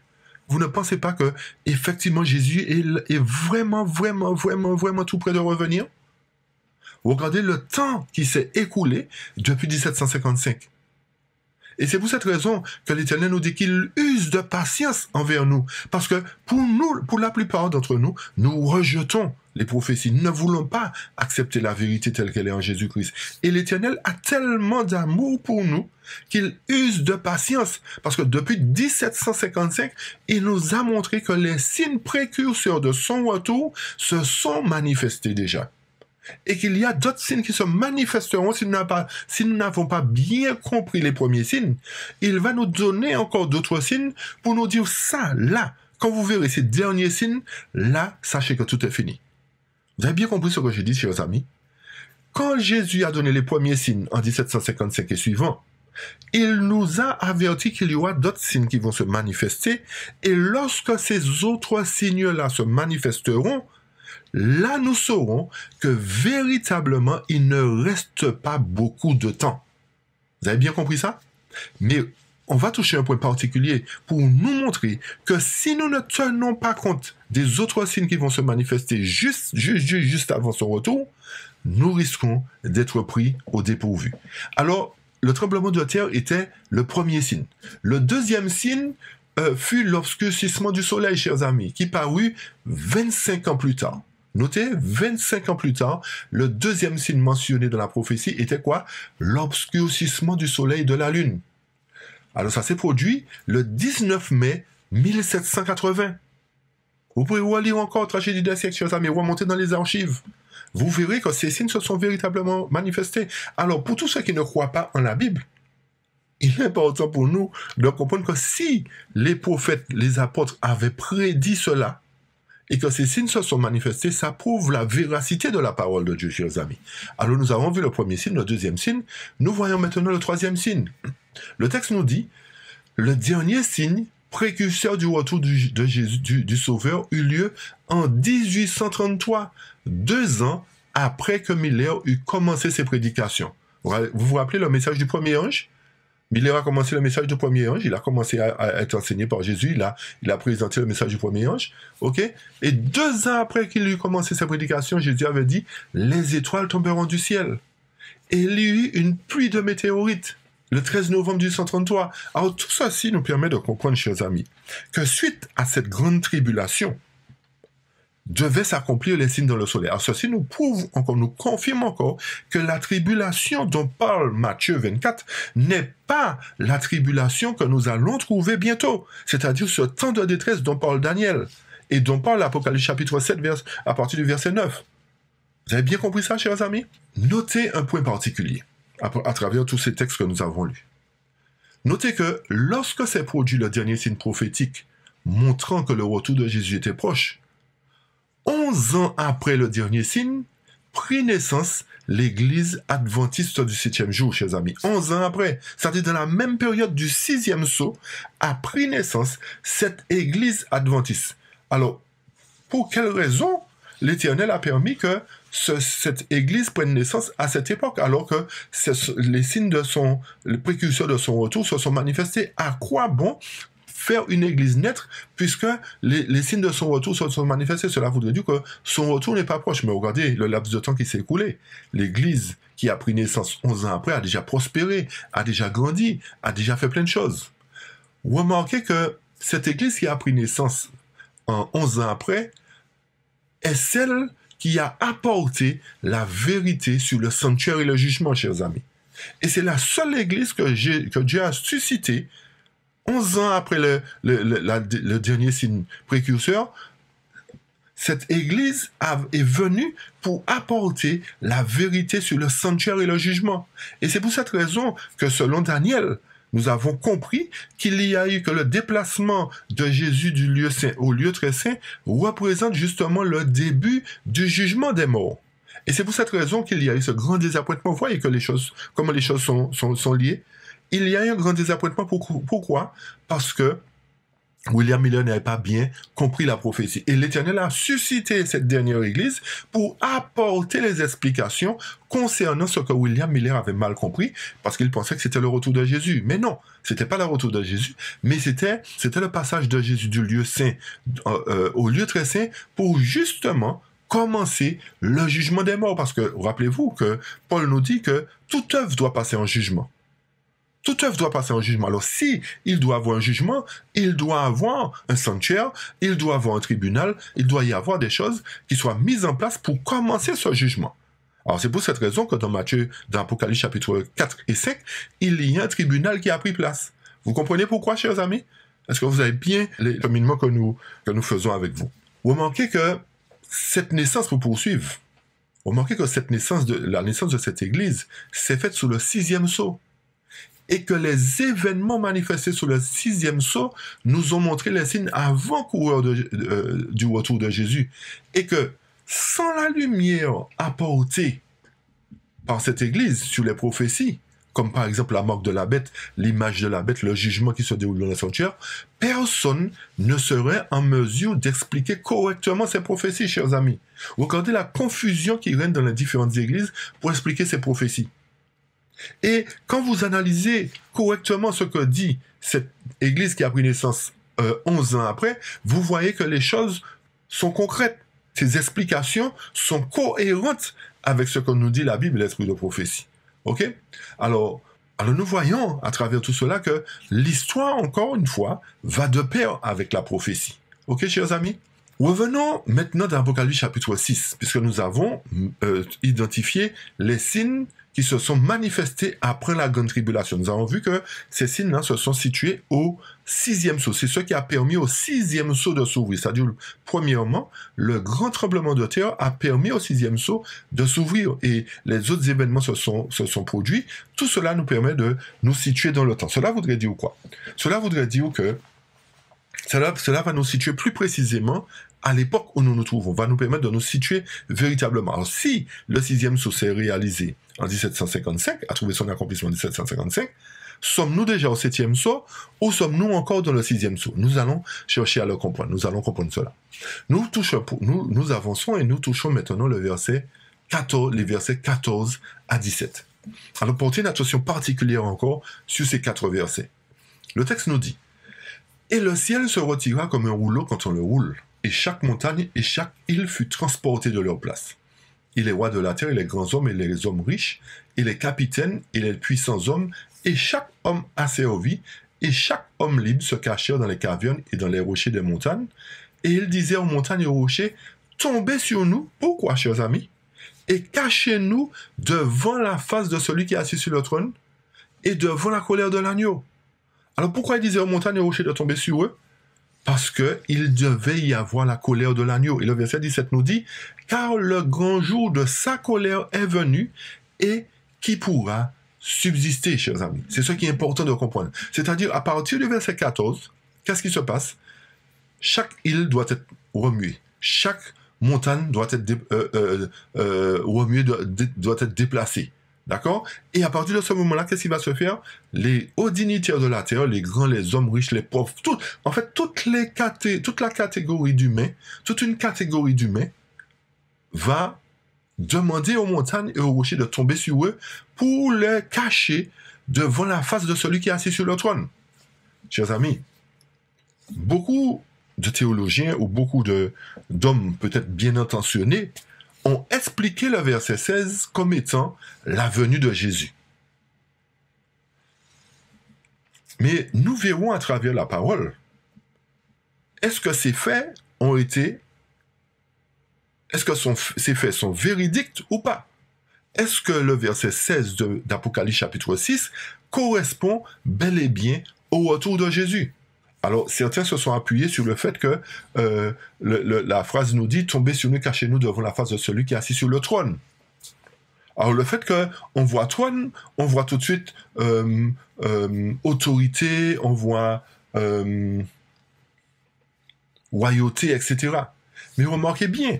A: Vous ne pensez pas que effectivement Jésus est vraiment tout près de revenir? Regardez le temps qui s'est écoulé depuis 1755. Et c'est pour cette raison que l'Éternel nous dit qu'il use de patience envers nous. Parce que pour la plupart d'entre nous, nous rejetons les prophéties. Nous ne voulons pas accepter la vérité telle qu'elle est en Jésus-Christ. Et l'Éternel a tellement d'amour pour nous qu'il use de patience. Parce que depuis 1755, il nous a montré que les signes précurseurs de son retour se sont manifestés déjà. Et qu'il y a d'autres signes qui se manifesteront si nous n'avons pas bien compris les premiers signes. Il va nous donner encore d'autres signes pour nous dire ça, là, quand vous verrez ces derniers signes, là, sachez que tout est fini. Vous avez bien compris ce que j'ai dit, chers amis? Quand Jésus a donné les premiers signes en 1755 et suivant, il nous a averti qu'il y aura d'autres signes qui vont se manifester, et lorsque ces autres signes-là se manifesteront, là, nous saurons que véritablement, il ne reste pas beaucoup de temps. Vous avez bien compris ça? Mais on va toucher un point particulier pour nous montrer que si nous ne tenons pas compte des autres signes qui vont se manifester juste avant son retour, nous risquons d'être pris au dépourvu. Alors, le tremblement de terre était le premier signe. Le deuxième signe fut l'obscurcissement du soleil, chers amis, qui parut 25 ans plus tard. Notez, 25 ans plus tard, le deuxième signe mentionné dans la prophétie était quoi? L'obscurcissement du soleil et de la lune. Alors ça s'est produit le 19 mai 1780. Vous pouvez relire encore Tragédie d'un siècle, chers amis, remonter dans les archives. Vous verrez que ces signes se sont véritablement manifestés. Alors pour tous ceux qui ne croient pas en la Bible, il est important pour nous de comprendre que si les prophètes, les apôtres avaient prédit cela, et que ces signes se sont manifestés, ça prouve la véracité de la parole de Dieu, chers amis. Alors nous avons vu le premier signe, le deuxième signe. Nous voyons maintenant le troisième signe. Le texte nous dit, le dernier signe, précurseur du retour de Jésus, du Sauveur, eut lieu en 1833, 2 ans après que Miller eut commencé ses prédications. Vous vous rappelez le message du premier ange? Miller a commencé le message du premier ange, il a commencé à être enseigné par Jésus, il a présenté le message du premier ange, ok? Et 2 ans après qu'il eut commencé sa prédication, Jésus avait dit, les étoiles tomberont du ciel. Et il y eut une pluie de météorites, le 13 novembre 1833. Alors tout ceci nous permet de comprendre, chers amis, que suite à cette grande tribulation, devaient s'accomplir les signes dans le soleil. Alors ceci nous prouve encore, nous confirme encore que la tribulation dont parle Matthieu 24 n'est pas la tribulation que nous allons trouver bientôt, c'est-à-dire ce temps de détresse dont parle Daniel et dont parle l'Apocalypse chapitre 7 à partir du verset 9. Vous avez bien compris ça, chers amis? Notez un point particulier à travers tous ces textes que nous avons lus. Notez que lorsque s'est produit le dernier signe prophétique montrant que le retour de Jésus était proche, 11 ans après le dernier signe, prit naissance l'Église adventiste du 7e jour, chers amis. 11 ans après, c'est-à-dire dans la même période du 6e sceau, a pris naissance cette Église adventiste. Alors, pour quelle raison l'Éternel a permis que cette Église prenne naissance à cette époque, alors que les signes les précurseurs de son retour se sont manifestés? À quoi bon faire une église naître, puisque les signes de son retour se sont manifestés? Cela voudrait dire que son retour n'est pas proche. Mais regardez le laps de temps qui s'est écoulé. L'église qui a pris naissance 11 ans après a déjà prospéré, a déjà grandi, a déjà fait plein de choses. Remarquez que cette église qui a pris naissance 11 ans après est celle qui a apporté la vérité sur le sanctuaire et le jugement, chers amis. Et c'est la seule église que Dieu a suscitée 11 ans après le dernier signe précurseur. Cette église est venue pour apporter la vérité sur le sanctuaire et le jugement. Et c'est pour cette raison que selon Daniel, nous avons compris qu'il y a eu que le déplacement de Jésus du lieu saint au lieu très saint représente justement le début du jugement des morts. Et c'est pour cette raison qu'il y a eu ce grand désappointement. Vous voyez que comment les choses sont liées. Il y a eu un grand désappointement. Pourquoi? Parce que William Miller n'avait pas bien compris la prophétie. Et l'Éternel a suscité cette dernière église pour apporter les explications concernant ce que William Miller avait mal compris, parce qu'il pensait que c'était le retour de Jésus. Mais non, c'était pas le retour de Jésus, mais c'était le passage de Jésus du lieu saint au lieu très saint pour justement commencer le jugement des morts. Parce que, rappelez-vous que Paul nous dit que toute œuvre doit passer en jugement. Toute œuvre doit passer en jugement. Alors, si il doit avoir un jugement, il doit avoir un sanctuaire, il doit avoir un tribunal, il doit y avoir des choses qui soient mises en place pour commencer ce jugement. Alors, c'est pour cette raison que dans Apocalypse chapitre 4 et 5, il y a un tribunal qui a pris place. Vous comprenez pourquoi, chers amis? Est-ce que vous avez bien les cheminements que nous faisons avec vous? Vous remarquez que cette naissance, pour poursuivre, remarquez que la naissance de cette église s'est faite sous le 6e sceau. Et que les événements manifestés sous le 6e sceau nous ont montré les signes avant-coureurs du retour de Jésus. Et que sans la lumière apportée par cette église sur les prophéties, comme par exemple la marque de la bête, l'image de la bête, le jugement qui se déroule dans le sanctuaire, personne ne serait en mesure d'expliquer correctement ces prophéties, chers amis. Regardez la confusion qui règne dans les différentes églises pour expliquer ces prophéties. Et quand vous analysez correctement ce que dit cette église qui a pris naissance 11 ans après, vous voyez que les choses sont concrètes. Ces explications sont cohérentes avec ce que nous dit la Bible et l'esprit de prophétie. OK? Alors, nous voyons à travers tout cela que l'histoire, encore une fois, va de pair avec la prophétie. OK, chers amis? Revenons maintenant dans Apocalypse chapitre 6, puisque nous avons identifié les signes qui se sont manifestés après la grande tribulation. Nous avons vu que ces signes-là se sont situés au 6e sceau. C'est ce qui a permis au 6e sceau de s'ouvrir. C'est-à-dire, premièrement, le grand tremblement de terre a permis au 6e sceau de s'ouvrir et les autres événements se sont produits. Tout cela nous permet de nous situer dans le temps. Cela voudrait dire quoi? Cela voudrait dire que cela va nous situer plus précisément à l'époque où nous nous trouvons, va nous permettre de nous situer véritablement. Alors, si le 6e sceau s'est réalisé en 1755, a trouvé son accomplissement en 1755, sommes-nous déjà au 7e sceau ou sommes-nous encore dans le 6e sceau? Nous allons chercher à le comprendre. Nous allons comprendre cela. Nous avançons et nous touchons maintenant les versets 14 à 17. Alors, portez une attention particulière encore sur ces 4 versets. Le texte nous dit: « Et le ciel se retira comme un rouleau quand on le roule, et chaque montagne et chaque île fut transportée de leur place. Et les rois de la terre, et les grands hommes, et les hommes riches, et les capitaines, et les puissants hommes, et chaque homme asservi, et chaque homme libre se cachèrent dans les cavernes et dans les rochers des montagnes. Et ils disaient aux montagnes et aux rochers: Tombez sur nous, pourquoi, chers amis? Et cachez-nous devant la face de celui qui est assis sur le trône, et devant la colère de l'agneau. » Alors pourquoi ils disaient aux montagnes et aux rochers de tomber sur eux? Parce qu'il devait y avoir la colère de l'agneau. Et le verset 17 nous dit: « Car le grand jour de sa colère est venu, et qui pourra subsister, chers amis. » C'est ce qui est important de comprendre. C'est-à-dire, à partir du verset 14, qu'est-ce qui se passe? Chaque île doit être remuée. Chaque montagne doit être remuée, doit être déplacée. D'accord? Et à partir de ce moment-là, qu'est-ce qui va se faire? Les hauts dignitaires de la terre, les grands, les hommes riches, les pauvres, toute la catégorie d'humains, toute une catégorie d'humains va demander aux montagnes et aux rochers de tomber sur eux pour les cacher devant la face de celui qui est assis sur le trône. Chers amis, beaucoup de théologiens ou beaucoup d'hommes peut-être bien intentionnés ont expliqué le verset 16 comme étant la venue de Jésus. Mais nous verrons à travers la parole, est-ce que ces faits ces faits sont véridiques ou pas? Est-ce que le verset 16 d'Apocalypse chapitre 6 correspond bel et bien au retour de Jésus? Alors, certains se sont appuyés sur le fait que la phrase nous dit « Tombez sur nous, cachez-nous devant la face de celui qui est assis sur le trône ». Alors, le fait qu'on voit trône, on voit tout de suite autorité, on voit royauté, etc. Mais remarquez bien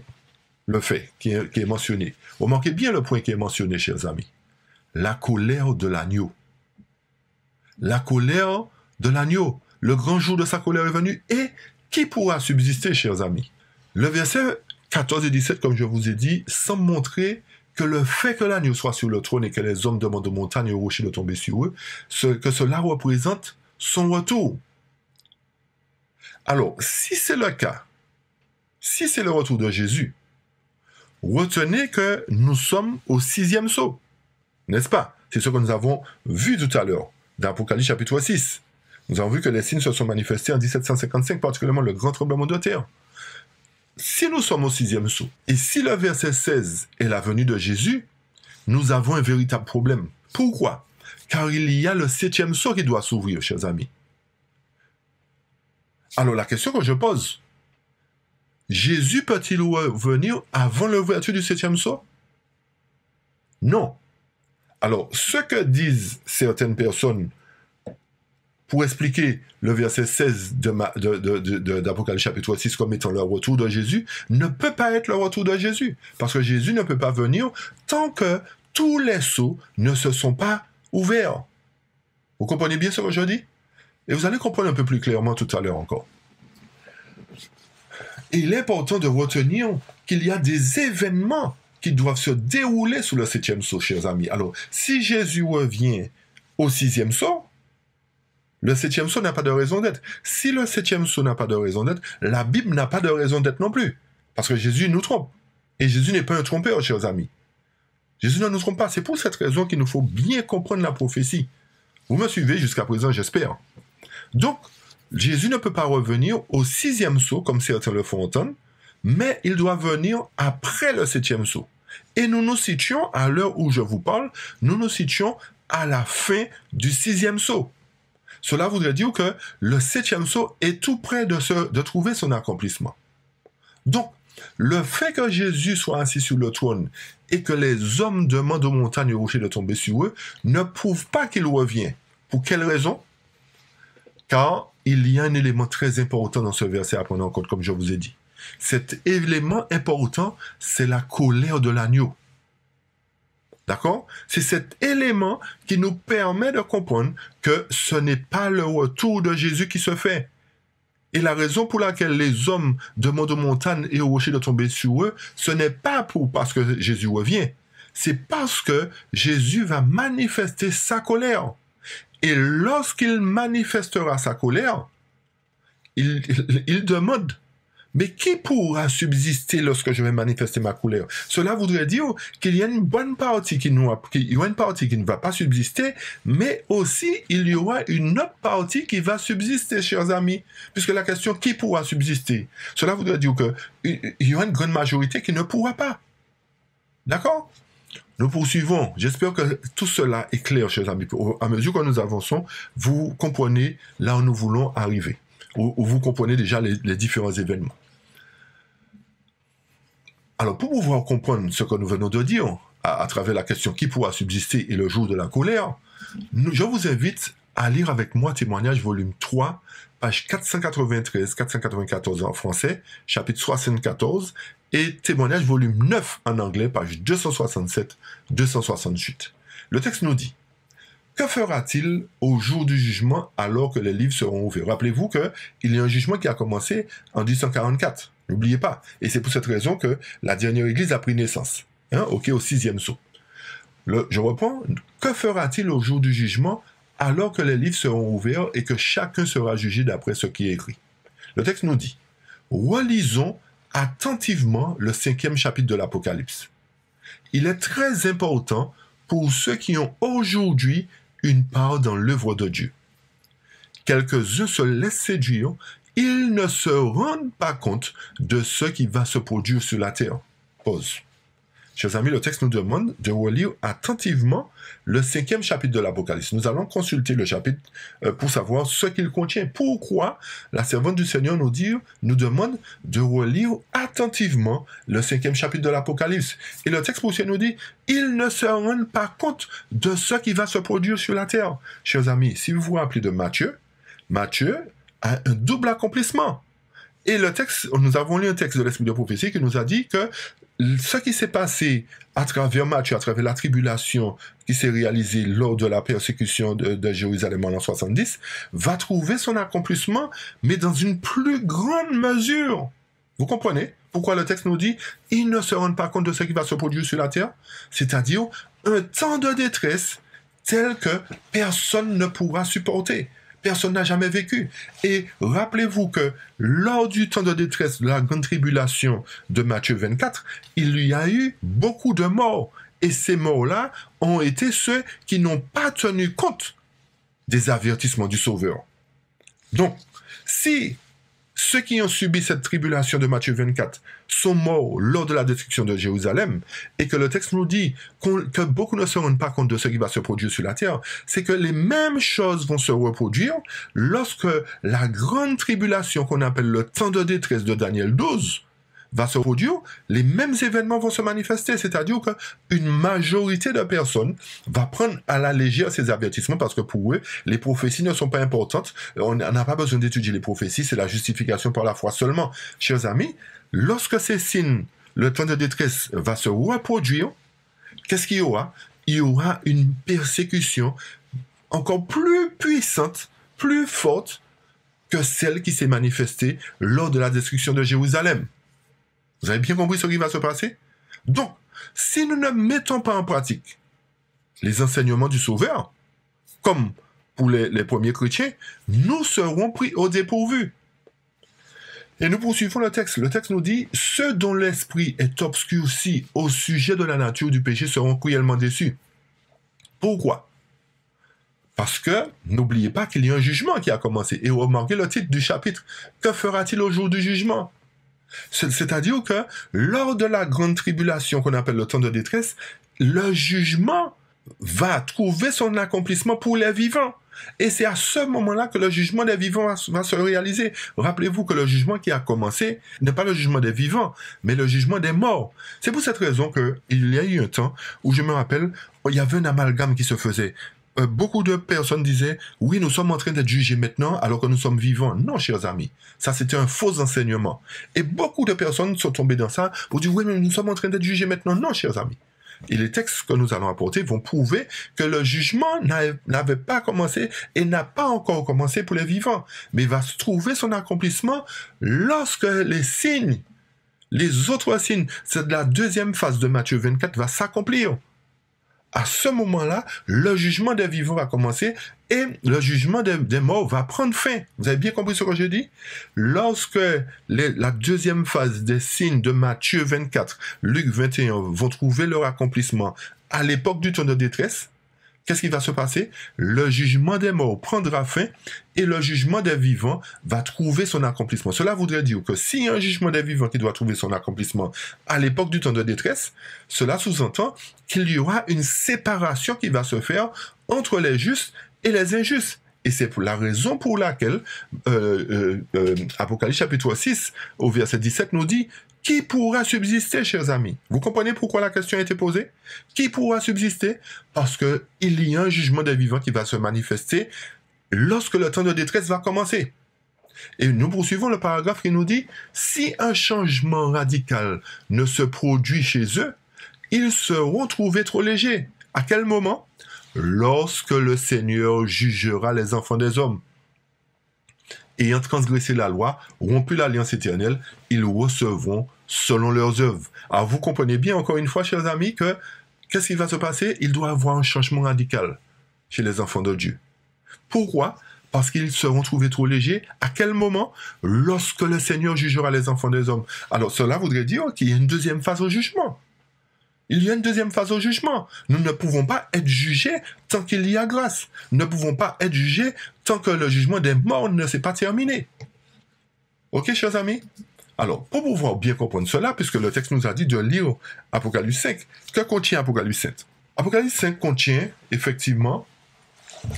A: le fait qui est mentionné. Remarquez bien le point qui est mentionné, chers amis. La colère de l'agneau. La colère de l'agneau. Le grand jour de sa colère est venu, et qui pourra subsister, chers amis? Le verset 14 et 17, comme je vous ai dit, semble montrer que le fait que l'agneau soit sur le trône et que les hommes demandent aux montagnes et aux rochers de tomber sur eux, que cela représente son retour. Alors, si c'est le cas, si c'est le retour de Jésus, retenez que nous sommes au 6e sceau, n'est-ce pas? C'est ce que nous avons vu tout à l'heure, dans Apocalypse chapitre 6. Nous avons vu que les signes se sont manifestés en 1755, particulièrement le grand tremblement de terre. Si nous sommes au 6e sceau, et si le verset 16 est la venue de Jésus, nous avons un véritable problème. Pourquoi? Car il y a le 7e sceau qui doit s'ouvrir, chers amis. Alors la question que je pose, Jésus peut-il revenir avant l'ouverture du 7e sceau? Non. Alors, ce que disent certaines personnes pour expliquer le verset 16 d'Apocalypse chapitre 6 comme étant le retour de Jésus, ne peut pas être le retour de Jésus. Parce que Jésus ne peut pas venir tant que tous les sceaux ne se sont pas ouverts. Vous comprenez bien ce que je dis? Et vous allez comprendre un peu plus clairement tout à l'heure encore. Et il est important de retenir qu'il y a des événements qui doivent se dérouler sous le 7e sceau, chers amis. Alors, si Jésus revient au 6e sceau, le 7e sceau n'a pas de raison d'être. Si le 7e sceau n'a pas de raison d'être, la Bible n'a pas de raison d'être non plus. Parce que Jésus nous trompe. Et Jésus n'est pas un trompeur, chers amis. Jésus ne nous trompe pas. C'est pour cette raison qu'il nous faut bien comprendre la prophétie. Vous me suivez jusqu'à présent, j'espère. Donc, Jésus ne peut pas revenir au 6e sceau, comme certains le font entendre, mais il doit venir après le 7e sceau. Et nous nous situons, à l'heure où je vous parle, nous nous situons à la fin du 6e sceau. Cela voudrait dire que le 7e sceau est tout près de trouver son accomplissement. Donc, le fait que Jésus soit assis sur le trône et que les hommes demandent aux montagnes et aux rochers de tomber sur eux ne prouve pas qu'il revient. Pour quelle raison? Car il y a un élément très important dans ce verset à prendre en compte, comme je vous ai dit. Cet élément important, c'est la colère de l'agneau. D'accord? C'est cet élément qui nous permet de comprendre que ce n'est pas le retour de Jésus qui se fait. Et la raison pour laquelle les hommes demandent aux montagnes et aux rochers de tomber sur eux, ce n'est pas parce que Jésus revient. C'est parce que Jésus va manifester sa colère. Et lorsqu'il manifestera sa colère, il demande, mais qui pourra subsister lorsque je vais manifester ma colère? Cela voudrait dire qu'il y a une bonne partie qui ne va pas subsister, mais aussi il y aura une autre partie qui va subsister, chers amis. Puisque la question, qui pourra subsister? Cela voudrait dire qu'il y aura une grande majorité qui ne pourra pas. D'accord? Nous poursuivons. J'espère que tout cela est clair, chers amis. À mesure que nous avançons, vous comprenez là où nous voulons arriver. Où vous comprenez déjà les différents événements. Alors, pour pouvoir comprendre ce que nous venons de dire, à travers la question qui pourra subsister et le jour de la colère, je vous invite à lire avec moi Témoignage volume 3, page 493-494 en français, chapitre 74, et Témoignage volume 9 en anglais, page 267-268. Le texte nous dit: que fera-t-il au jour du jugement alors que les livres seront ouverts? Rappelez-vous qu'il y a un jugement qui a commencé en 1844. N'oubliez pas. Et c'est pour cette raison que la dernière église a pris naissance. Au 6e sceau. Je reprends. Que fera-t-il au jour du jugement alors que les livres seront ouverts et que chacun sera jugé d'après ce qui est écrit? Le texte nous dit: relisons attentivement le 5e chapitre de l'Apocalypse. Il est très important pour ceux qui ont aujourd'hui une part dans l'œuvre de Dieu. Quelques-uns se laissent séduire, ils ne se rendent pas compte de ce qui va se produire sur la terre. Pause. Chers amis, le texte nous demande de relire attentivement le 5e chapitre de l'Apocalypse. Nous allons consulter le chapitre pour savoir ce qu'il contient. Pourquoi la servante du Seigneur nous demande de relire attentivement le 5e chapitre de l'Apocalypse. Et le texte poursuit nous dit: ils ne se rendent pas compte de ce qui va se produire sur la terre. Chers amis, si vous vous rappelez de Matthieu a un double accomplissement. Et le texte, nous avons lu un texte de l'Esprit de prophétie qui nous a dit que ce qui s'est passé à travers Matthieu, à travers la tribulation qui s'est réalisée lors de la persécution de Jérusalem en l'an 70, va trouver son accomplissement, mais dans une plus grande mesure. Vous comprenez pourquoi le texte nous dit « ils ne se rendent pas compte de ce qui va se produire sur la terre », c'est-à-dire un temps de détresse tel que personne ne pourra supporter. Personne n'a jamais vécu. Et rappelez-vous que lors du temps de détresse de la grande tribulation de Matthieu 24, il y a eu beaucoup de morts. Et ces morts-là ont été ceux qui n'ont pas tenu compte des avertissements du Sauveur. Donc, si ceux qui ont subi cette tribulation de Matthieu 24 sont morts lors de la destruction de Jérusalem, et que le texte nous dit que beaucoup ne se rendent pas compte de ce qui va se produire sur la terre, c'est que les mêmes choses vont se reproduire lorsque la grande tribulation qu'on appelle le temps de détresse de Daniel 12 va se produire, les mêmes événements vont se manifester, c'est-à-dire qu'une majorité de personnes va prendre à la légère ces avertissements parce que pour eux, les prophéties ne sont pas importantes, on n'a pas besoin d'étudier les prophéties, c'est la justification par la foi seulement. Chers amis, lorsque ces signes, le temps de détresse va se reproduire, qu'est-ce qu'il y aura? Il y aura une persécution encore plus puissante, plus forte que celle qui s'est manifestée lors de la destruction de Jérusalem. Vous avez bien compris ce qui va se passer? Donc, si nous ne mettons pas en pratique les enseignements du Sauveur, comme pour les premiers chrétiens, nous serons pris au dépourvu. Et nous poursuivons le texte. Le texte nous dit « Ceux dont l'esprit est obscurci au sujet de la nature du péché seront cruellement déçus. » Pourquoi? Parce que, n'oubliez pas qu'il y a un jugement qui a commencé. Et remarquez le titre du chapitre. Que fera-t-il au jour du jugement? C'est-à-dire que, lors de la grande tribulation qu'on appelle le temps de détresse, le jugement va trouver son accomplissement pour les vivants. Et c'est à ce moment-là que le jugement des vivants va se réaliser. Rappelez-vous que le jugement qui a commencé n'est pas le jugement des vivants, mais le jugement des morts. C'est pour cette raison qu'il y a eu un temps où je me rappelle, il y avait un amalgame qui se faisait. Beaucoup de personnes disaient, oui, nous sommes en train d'être jugés maintenant alors que nous sommes vivants. Non, chers amis, ça c'était un faux enseignement. Et beaucoup de personnes sont tombées dans ça pour dire, oui, mais nous sommes en train d'être jugés maintenant. Non, chers amis. Et les textes que nous allons apporter vont prouver que le jugement n'avait pas commencé et n'a pas encore commencé pour les vivants, mais va se trouver son accomplissement lorsque les signes, les autres signes, c'est de la deuxième phase de Matthieu 24, va s'accomplir. À ce moment-là, le jugement des vivants va commencer et le jugement des morts va prendre fin. Vous avez bien compris ce que je dis? Lorsque la deuxième phase des signes de Matthieu 24, Luc 21 vont trouver leur accomplissement à l'époque du temps de détresse, qu'est-ce qui va se passer? Le jugement des morts prendra fin et le jugement des vivants va trouver son accomplissement. Cela voudrait dire que s'il y a un jugement des vivants qui doit trouver son accomplissement à l'époque du temps de détresse, cela sous-entend qu'il y aura une séparation qui va se faire entre les justes et les injustes. Et c'est pour la raison pour laquelle Apocalypse chapitre 6 au verset 17 nous dit: qui pourra subsister, chers amis? Vous comprenez pourquoi la question a été posée? Qui pourra subsister? Parce qu'il y a un jugement des vivants qui va se manifester lorsque le temps de détresse va commencer. Et nous poursuivons le paragraphe qui nous dit: si un changement radical ne se produit chez eux, ils seront trouvés trop légers. À quel moment? Lorsque le Seigneur jugera les enfants des hommes. Ayant transgressé la loi, rompu l'alliance éternelle, ils recevront selon leurs œuvres. Alors vous comprenez bien, encore une fois, chers amis, que qu'est-ce qui va se passer? Il doit y avoir un changement radical chez les enfants de Dieu. Pourquoi? Parce qu'ils seront trouvés trop légers. À quel moment? Lorsque le Seigneur jugera les enfants des hommes. Alors cela voudrait dire qu'il y a une deuxième phase au jugement. Il y a une deuxième phase au jugement. Nous ne pouvons pas être jugés tant qu'il y a grâce. Nous ne pouvons pas être jugés tant que le jugement des morts ne s'est pas terminé. Ok, chers amis? Alors, pour pouvoir bien comprendre cela, puisque le texte nous a dit de lire Apocalypse 5, que contient Apocalypse 5? Apocalypse 5 contient effectivement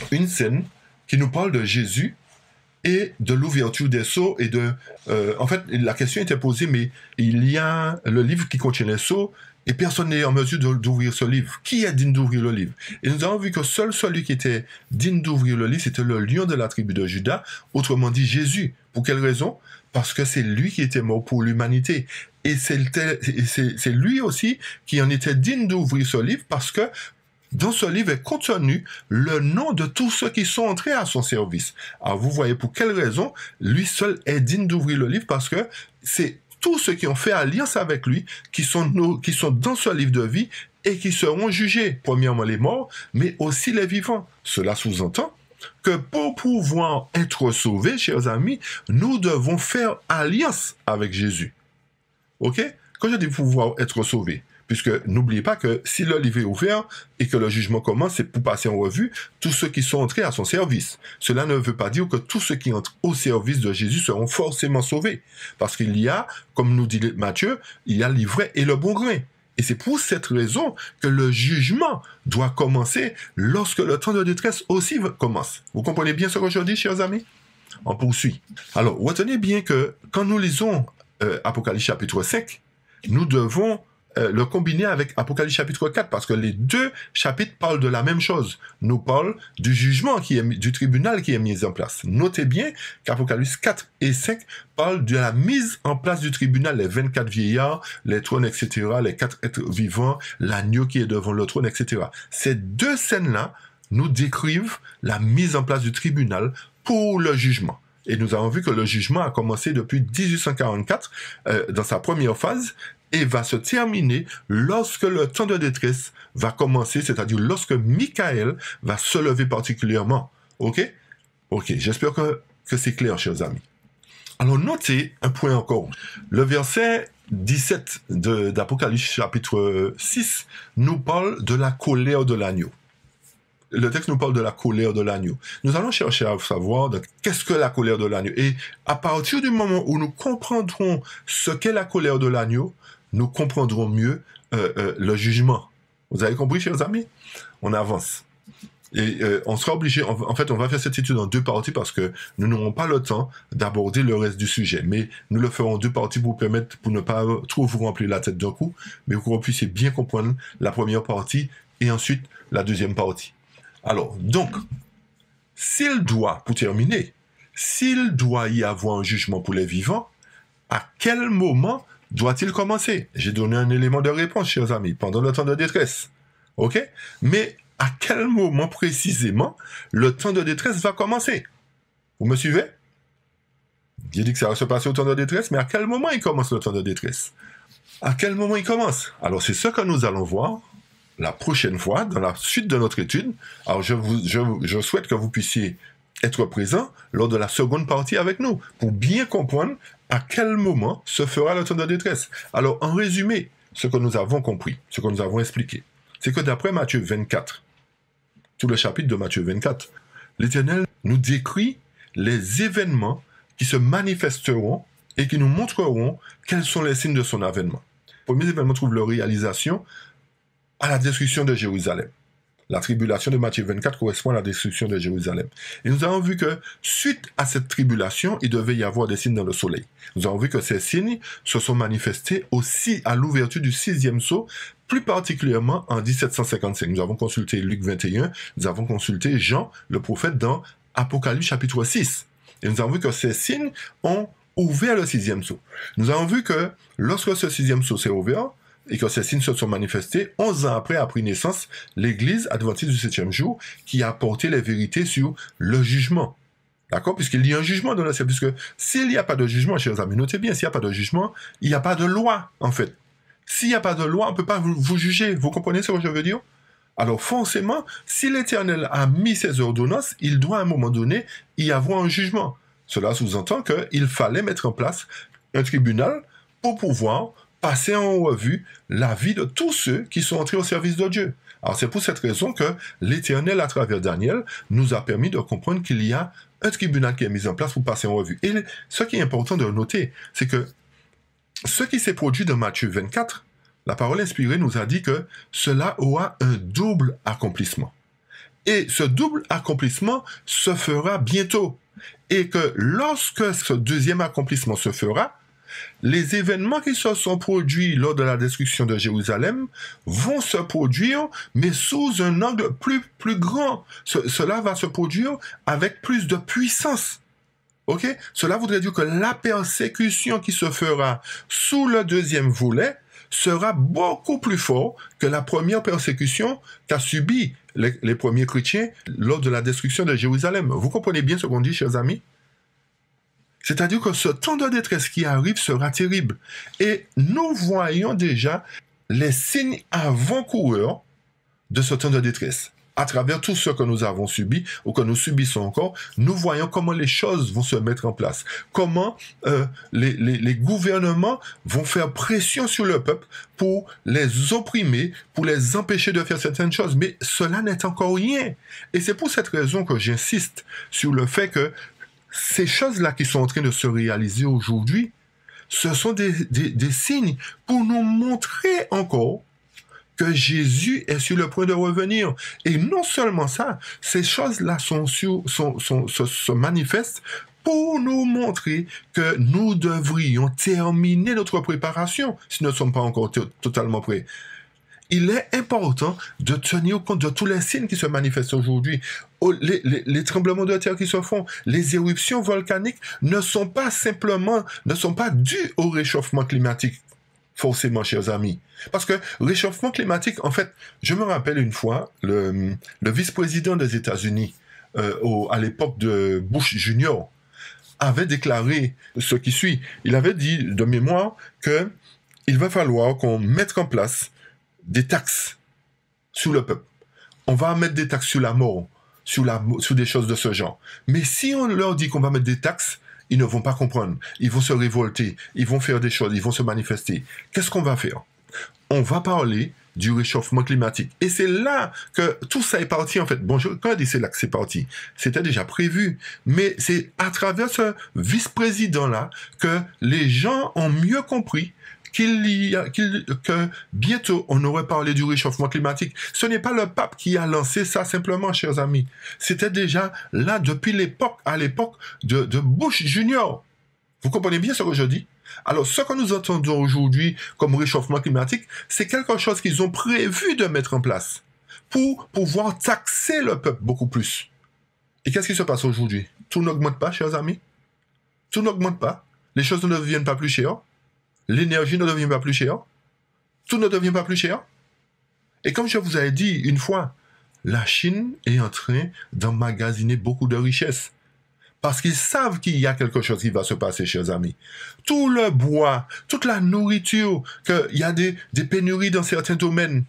A: une scène qui nous parle de Jésus et de l'ouverture des sceaux et de... en fait, la question était posée, mais il y a le livre qui contient les sceaux et personne n'est en mesure d'ouvrir ce livre. Qui est digne d'ouvrir le livre? Et nous avons vu que seul celui qui était digne d'ouvrir le livre, c'était le lion de la tribu de Juda, autrement dit Jésus. Pour quelle raison? Parce que c'est lui qui était mort pour l'humanité. Et c'est lui aussi qui en était digne d'ouvrir ce livre parce que dans ce livre est contenu le nom de tous ceux qui sont entrés à son service. Alors vous voyez pour quelle raison lui seul est digne d'ouvrir le livre, parce que c'est tous ceux qui ont fait alliance avec lui, qui sont dans ce livre de vie et qui seront jugés, premièrement les morts, mais aussi les vivants. Cela sous-entend que pour pouvoir être sauvés, chers amis, nous devons faire alliance avec Jésus. Ok? Quand je dis pouvoir être sauvés, puisque n'oubliez pas que si le livre est ouvert et que le jugement commence, c'est pour passer en revue tous ceux qui sont entrés à son service. Cela ne veut pas dire que tous ceux qui entrent au service de Jésus seront forcément sauvés. Parce qu'il y a, comme nous dit Matthieu, il y a l'ivraie et le bon grain. Et c'est pour cette raison que le jugement doit commencer lorsque le temps de détresse aussi commence. Vous comprenez bien ce que je dis, chers amis? On poursuit. Alors, retenez bien que quand nous lisons Apocalypse chapitre 5, nous devons le combiner avec Apocalypse chapitre 4, parce que les deux chapitres parlent de la même chose. Nous parlent du jugement du tribunal qui est mis en place. Notez bien qu'Apocalypse 4 et 5 parlent de la mise en place du tribunal, les 24 vieillards, les trônes, etc., les 4 êtres vivants, l'agneau qui est devant le trône, etc. Ces deux scènes-là nous décrivent la mise en place du tribunal pour le jugement. Et nous avons vu que le jugement a commencé depuis 1844 dans sa première phase, et va se terminer lorsque le temps de détresse va commencer, c'est-à-dire lorsque Michael va se lever particulièrement. OK? OK, j'espère que c'est clair, chers amis. Alors, notez un point encore. Le verset 17 d'Apocalypse chapitre 6 nous parle de la colère de l'agneau. Le texte nous parle de la colère de l'agneau. Nous allons chercher à savoir qu'est-ce que la colère de l'agneau. Et à partir du moment où nous comprendrons ce qu'est la colère de l'agneau, nous comprendrons mieux le jugement. Vous avez compris, chers amis? On avance. Et on sera obligé, en fait, on va faire cette étude en 2 parties parce que nous n'aurons pas le temps d'aborder le reste du sujet. Mais nous le ferons en 2 parties pour ne pas trop vous remplir la tête d'un coup, mais pour que vous puissiez bien comprendre la première partie et ensuite la deuxième partie. Alors, donc, pour terminer, s'il doit y avoir un jugement pour les vivants, à quel moment doit-il commencer? J'ai donné un élément de réponse, chers amis, pendant le temps de détresse. OK? Mais à quel moment précisément le temps de détresse va commencer? Vous me suivez? J'ai dit que ça va se passer au temps de détresse, mais à quel moment il commence le temps de détresse? À quel moment il commence? Alors, c'est ce que nous allons voir la prochaine fois, dans la suite de notre étude. Alors, je souhaite que vous puissiez être présent lors de la seconde partie avec nous, pour bien comprendre à quel moment se fera le temps de détresse. Alors, en résumé, ce que nous avons compris, ce que nous avons expliqué, c'est que d'après Matthieu 24, tout le chapitre de Matthieu 24, l'Éternel nous décrit les événements qui se manifesteront et qui nous montreront quels sont les signes de son avènement. Les premiers événements trouvent leur réalisation à la destruction de Jérusalem. La tribulation de Matthieu 24 correspond à la destruction de Jérusalem. Et nous avons vu que, suite à cette tribulation, il devait y avoir des signes dans le soleil. Nous avons vu que ces signes se sont manifestés aussi à l'ouverture du 6e sceau, plus particulièrement en 1755. Nous avons consulté Luc 21, nous avons consulté Jean, le prophète, dans Apocalypse chapitre 6. Et nous avons vu que ces signes ont ouvert le 6e sceau. Nous avons vu que, lorsque ce 6e sceau s'est ouvert, et que ces signes se sont manifestés, 11 ans après a pris naissance l'Église adventiste du 7e jour qui a apporté les vérités sur le jugement. D'accord? Puisqu'il y a un jugement dans le ciel. Puisque s'il n'y a pas de jugement, chers amis, notez bien, s'il n'y a pas de jugement, il n'y a pas de loi, en fait. S'il n'y a pas de loi, on ne peut pas vous juger. Vous comprenez ce que je veux dire? Alors forcément, si l'Éternel a mis ses ordonnances, il doit à un moment donné y avoir un jugement. Cela sous-entend qu'il fallait mettre en place un tribunal pour pouvoir passer en revue la vie de tous ceux qui sont entrés au service de Dieu. Alors c'est pour cette raison que l'Éternel, à travers Daniel, nous a permis de comprendre qu'il y a un tribunal qui est mis en place pour passer en revue. Et ce qui est important de noter, c'est que ce qui s'est produit dans Matthieu 24, la parole inspirée nous a dit que cela aura un double accomplissement. Et ce double accomplissement se fera bientôt. Et que lorsque ce deuxième accomplissement se fera, les événements qui se sont produits lors de la destruction de Jérusalem vont se produire, mais sous un angle plus grand. Cela va se produire avec plus de puissance. Ok? Cela voudrait dire que la persécution qui se fera sous le deuxième volet sera beaucoup plus fort que la première persécution qu'a subi les premiers chrétiens lors de la destruction de Jérusalem. Vous comprenez bien ce qu'on dit, chers amis? C'est-à-dire que ce temps de détresse qui arrive sera terrible. Et nous voyons déjà les signes avant-coureurs de ce temps de détresse. À travers tout ce que nous avons subi ou que nous subissons encore, nous voyons comment les choses vont se mettre en place. Comment les gouvernements vont faire pression sur le peuple pour les opprimer, pour les empêcher de faire certaines choses. Mais cela n'est encore rien. Et c'est pour cette raison que j'insiste sur le fait que ces choses-là qui sont en train de se réaliser aujourd'hui, ce sont des signes pour nous montrer encore que Jésus est sur le point de revenir. Et non seulement ça, ces choses-là se manifestent pour nous montrer que nous devrions terminer notre préparation si nous ne sommes pas encore totalement prêts. Il est important de tenir compte de tous les signes qui se manifestent aujourd'hui. Les tremblements de terre qui se font, les éruptions volcaniques ne sont pas dus au réchauffement climatique, forcément, chers amis. Parce que réchauffement climatique, en fait, je me rappelle une fois, le vice-président des États-Unis, à l'époque de Bush Junior, avait déclaré ce qui suit. Il avait dit de mémoire que il va falloir qu'on mette en place des taxes sur le peuple. On va mettre des taxes sur la mort, sur des choses de ce genre. Mais si on leur dit qu'on va mettre des taxes, ils ne vont pas comprendre. Ils vont se révolter, ils vont faire des choses, ils vont se manifester. Qu'est-ce qu'on va faire? On va parler du réchauffement climatique. Et c'est là que tout ça est parti, en fait. Bon, quand je dis c'est là que c'est parti, c'était déjà prévu. Mais c'est à travers ce vice-président-là que les gens ont mieux compris que bientôt on aurait parlé du réchauffement climatique. Ce n'est pas le pape qui a lancé ça simplement, chers amis. C'était déjà là depuis à l'époque de Bush Junior. Vous comprenez bien ce que je dis? Alors, ce que nous entendons aujourd'hui comme réchauffement climatique, c'est quelque chose qu'ils ont prévu de mettre en place pour pouvoir taxer le peuple beaucoup plus. Et qu'est-ce qui se passe aujourd'hui? Tout n'augmente pas, chers amis. Tout n'augmente pas. Les choses ne deviennent pas plus chères. L'énergie ne devient pas plus chère. Tout ne devient pas plus cher. Et comme je vous avais dit une fois, la Chine est en train d'emmagasiner beaucoup de richesses. Parce qu'ils savent qu'il y a quelque chose qui va se passer, chers amis. Tout le bois, toute la nourriture, qu'il y a des pénuries dans certains domaines.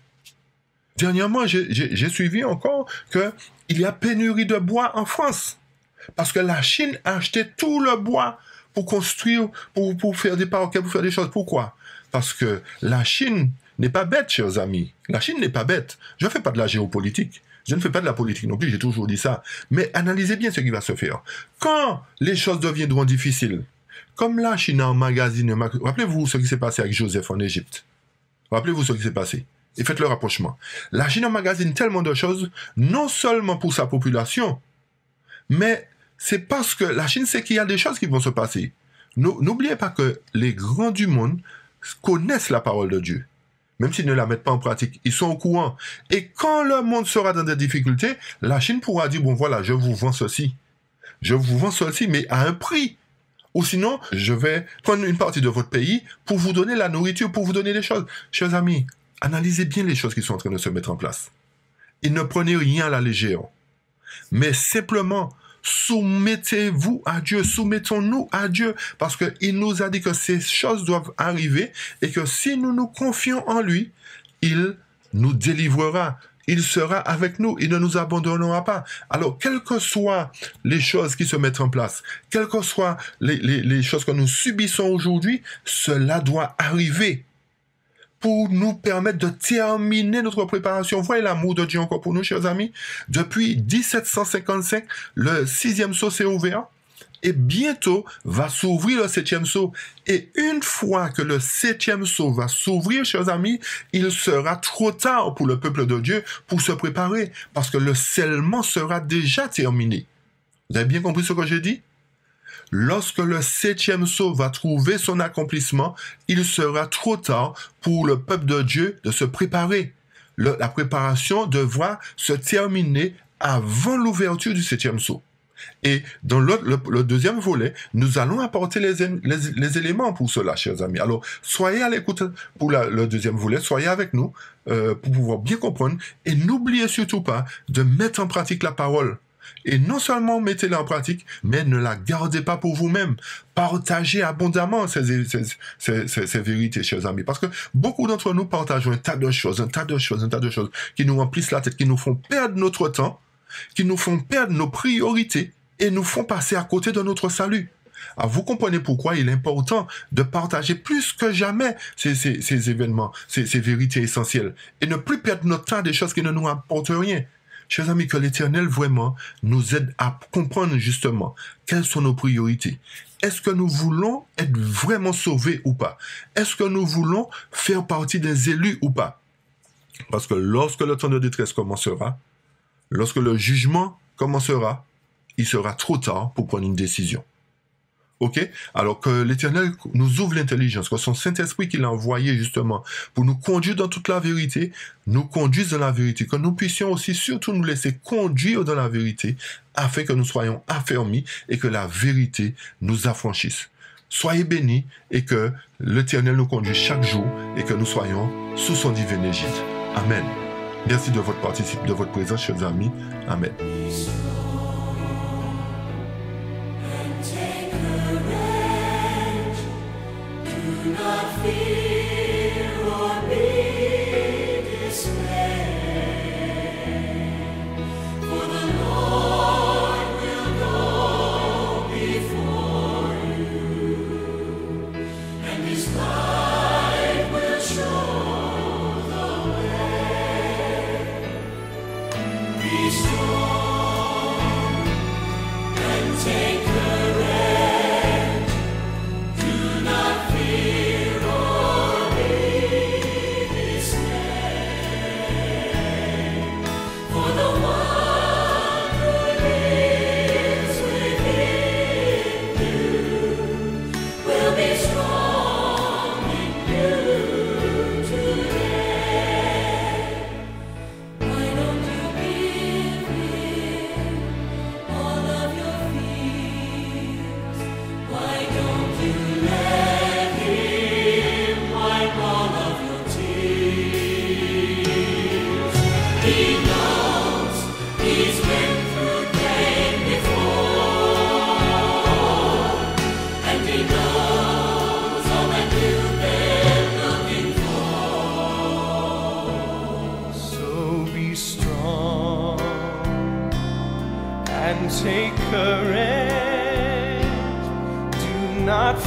A: Dernièrement, j'ai suivi encore qu'il y a pénurie de bois en France. Parce que la Chine a acheté tout le bois pour construire, pour faire des parquets, pour faire des choses. Pourquoi? Parce que la Chine n'est pas bête, chers amis. La Chine n'est pas bête. Je ne fais pas de la géopolitique. Je ne fais pas de la politique non plus, j'ai toujours dit ça. Mais analysez bien ce qui va se faire. Quand les choses deviendront difficiles, comme la Chine a emmagasiné, rappelez-vous ce qui s'est passé avec Joseph en Égypte. Rappelez-vous ce qui s'est passé. Et faites le rapprochement. La Chine emmagasine tellement de choses, non seulement pour sa population, mais c'est parce que la Chine sait qu'il y a des choses qui vont se passer. N'oubliez pas que les grands du monde connaissent la parole de Dieu. Même s'ils ne la mettent pas en pratique, ils sont au courant. Et quand le monde sera dans des difficultés, la Chine pourra dire, bon voilà, je vous vends ceci. Je vous vends ceci, mais à un prix. Ou sinon, je vais prendre une partie de votre pays pour vous donner la nourriture, pour vous donner des choses. Chers amis, analysez bien les choses qui sont en train de se mettre en place. Et ne prenez rien à la légère. Mais simplement, soumettez-vous à Dieu, soumettons-nous à Dieu, parce qu'il nous a dit que ces choses doivent arriver et que si nous nous confions en lui, il nous délivrera, il sera avec nous, il ne nous abandonnera pas. Alors, quelles que soient les choses qui se mettent en place, quelles que soient les choses que nous subissons aujourd'hui, cela doit arriver pour nous permettre de terminer notre préparation. Voyez l'amour de Dieu encore pour nous, chers amis. Depuis 1755, le 6e sceau s'est ouvert et bientôt va s'ouvrir le 7e sceau. Et une fois que le 7e sceau va s'ouvrir, chers amis, il sera trop tard pour le peuple de Dieu pour se préparer parce que le scellement sera déjà terminé. Vous avez bien compris ce que j'ai dit? Lorsque le 7e sceau va trouver son accomplissement, il sera trop tard pour le peuple de Dieu de se préparer. La préparation devra se terminer avant l'ouverture du 7e sceau. Et dans le deuxième volet, nous allons apporter les éléments pour cela, chers amis. Alors, soyez à l'écoute pour le deuxième volet, soyez avec nous pour pouvoir bien comprendre. Et n'oubliez surtout pas de mettre en pratique la parole. Et non seulement mettez-la en pratique, mais ne la gardez pas pour vous-même. Partagez abondamment ces vérités, chers amis. Parce que beaucoup d'entre nous partageons un tas de choses qui nous remplissent la tête, qui nous font perdre notre temps, qui nous font perdre nos priorités et nous font passer à côté de notre salut. Alors, vous comprenez pourquoi il est important de partager plus que jamais ces événements, ces vérités essentielles, et ne plus perdre notre temps à des choses qui ne nous apportent rien. Chers amis, que l'Éternel vraiment nous aide à comprendre justement quelles sont nos priorités. Est-ce que nous voulons être vraiment sauvés ou pas? Est-ce que nous voulons faire partie des élus ou pas? Parce que lorsque le temps de détresse commencera, lorsque le jugement commencera, il sera trop tard pour prendre une décision. Ok? Alors que l'Éternel nous ouvre l'intelligence, que son Saint-Esprit qu'il a envoyé justement pour nous conduire dans toute la vérité, nous conduise dans la vérité, que nous puissions aussi surtout nous laisser conduire dans la vérité afin que nous soyons affermis et que la vérité nous affranchisse. Soyez bénis et que l'Éternel nous conduise chaque jour et que nous soyons sous son divin égide. Amen. Merci de votre participation, de votre présence, chers amis. Amen.
B: Do not fear. take courage, do not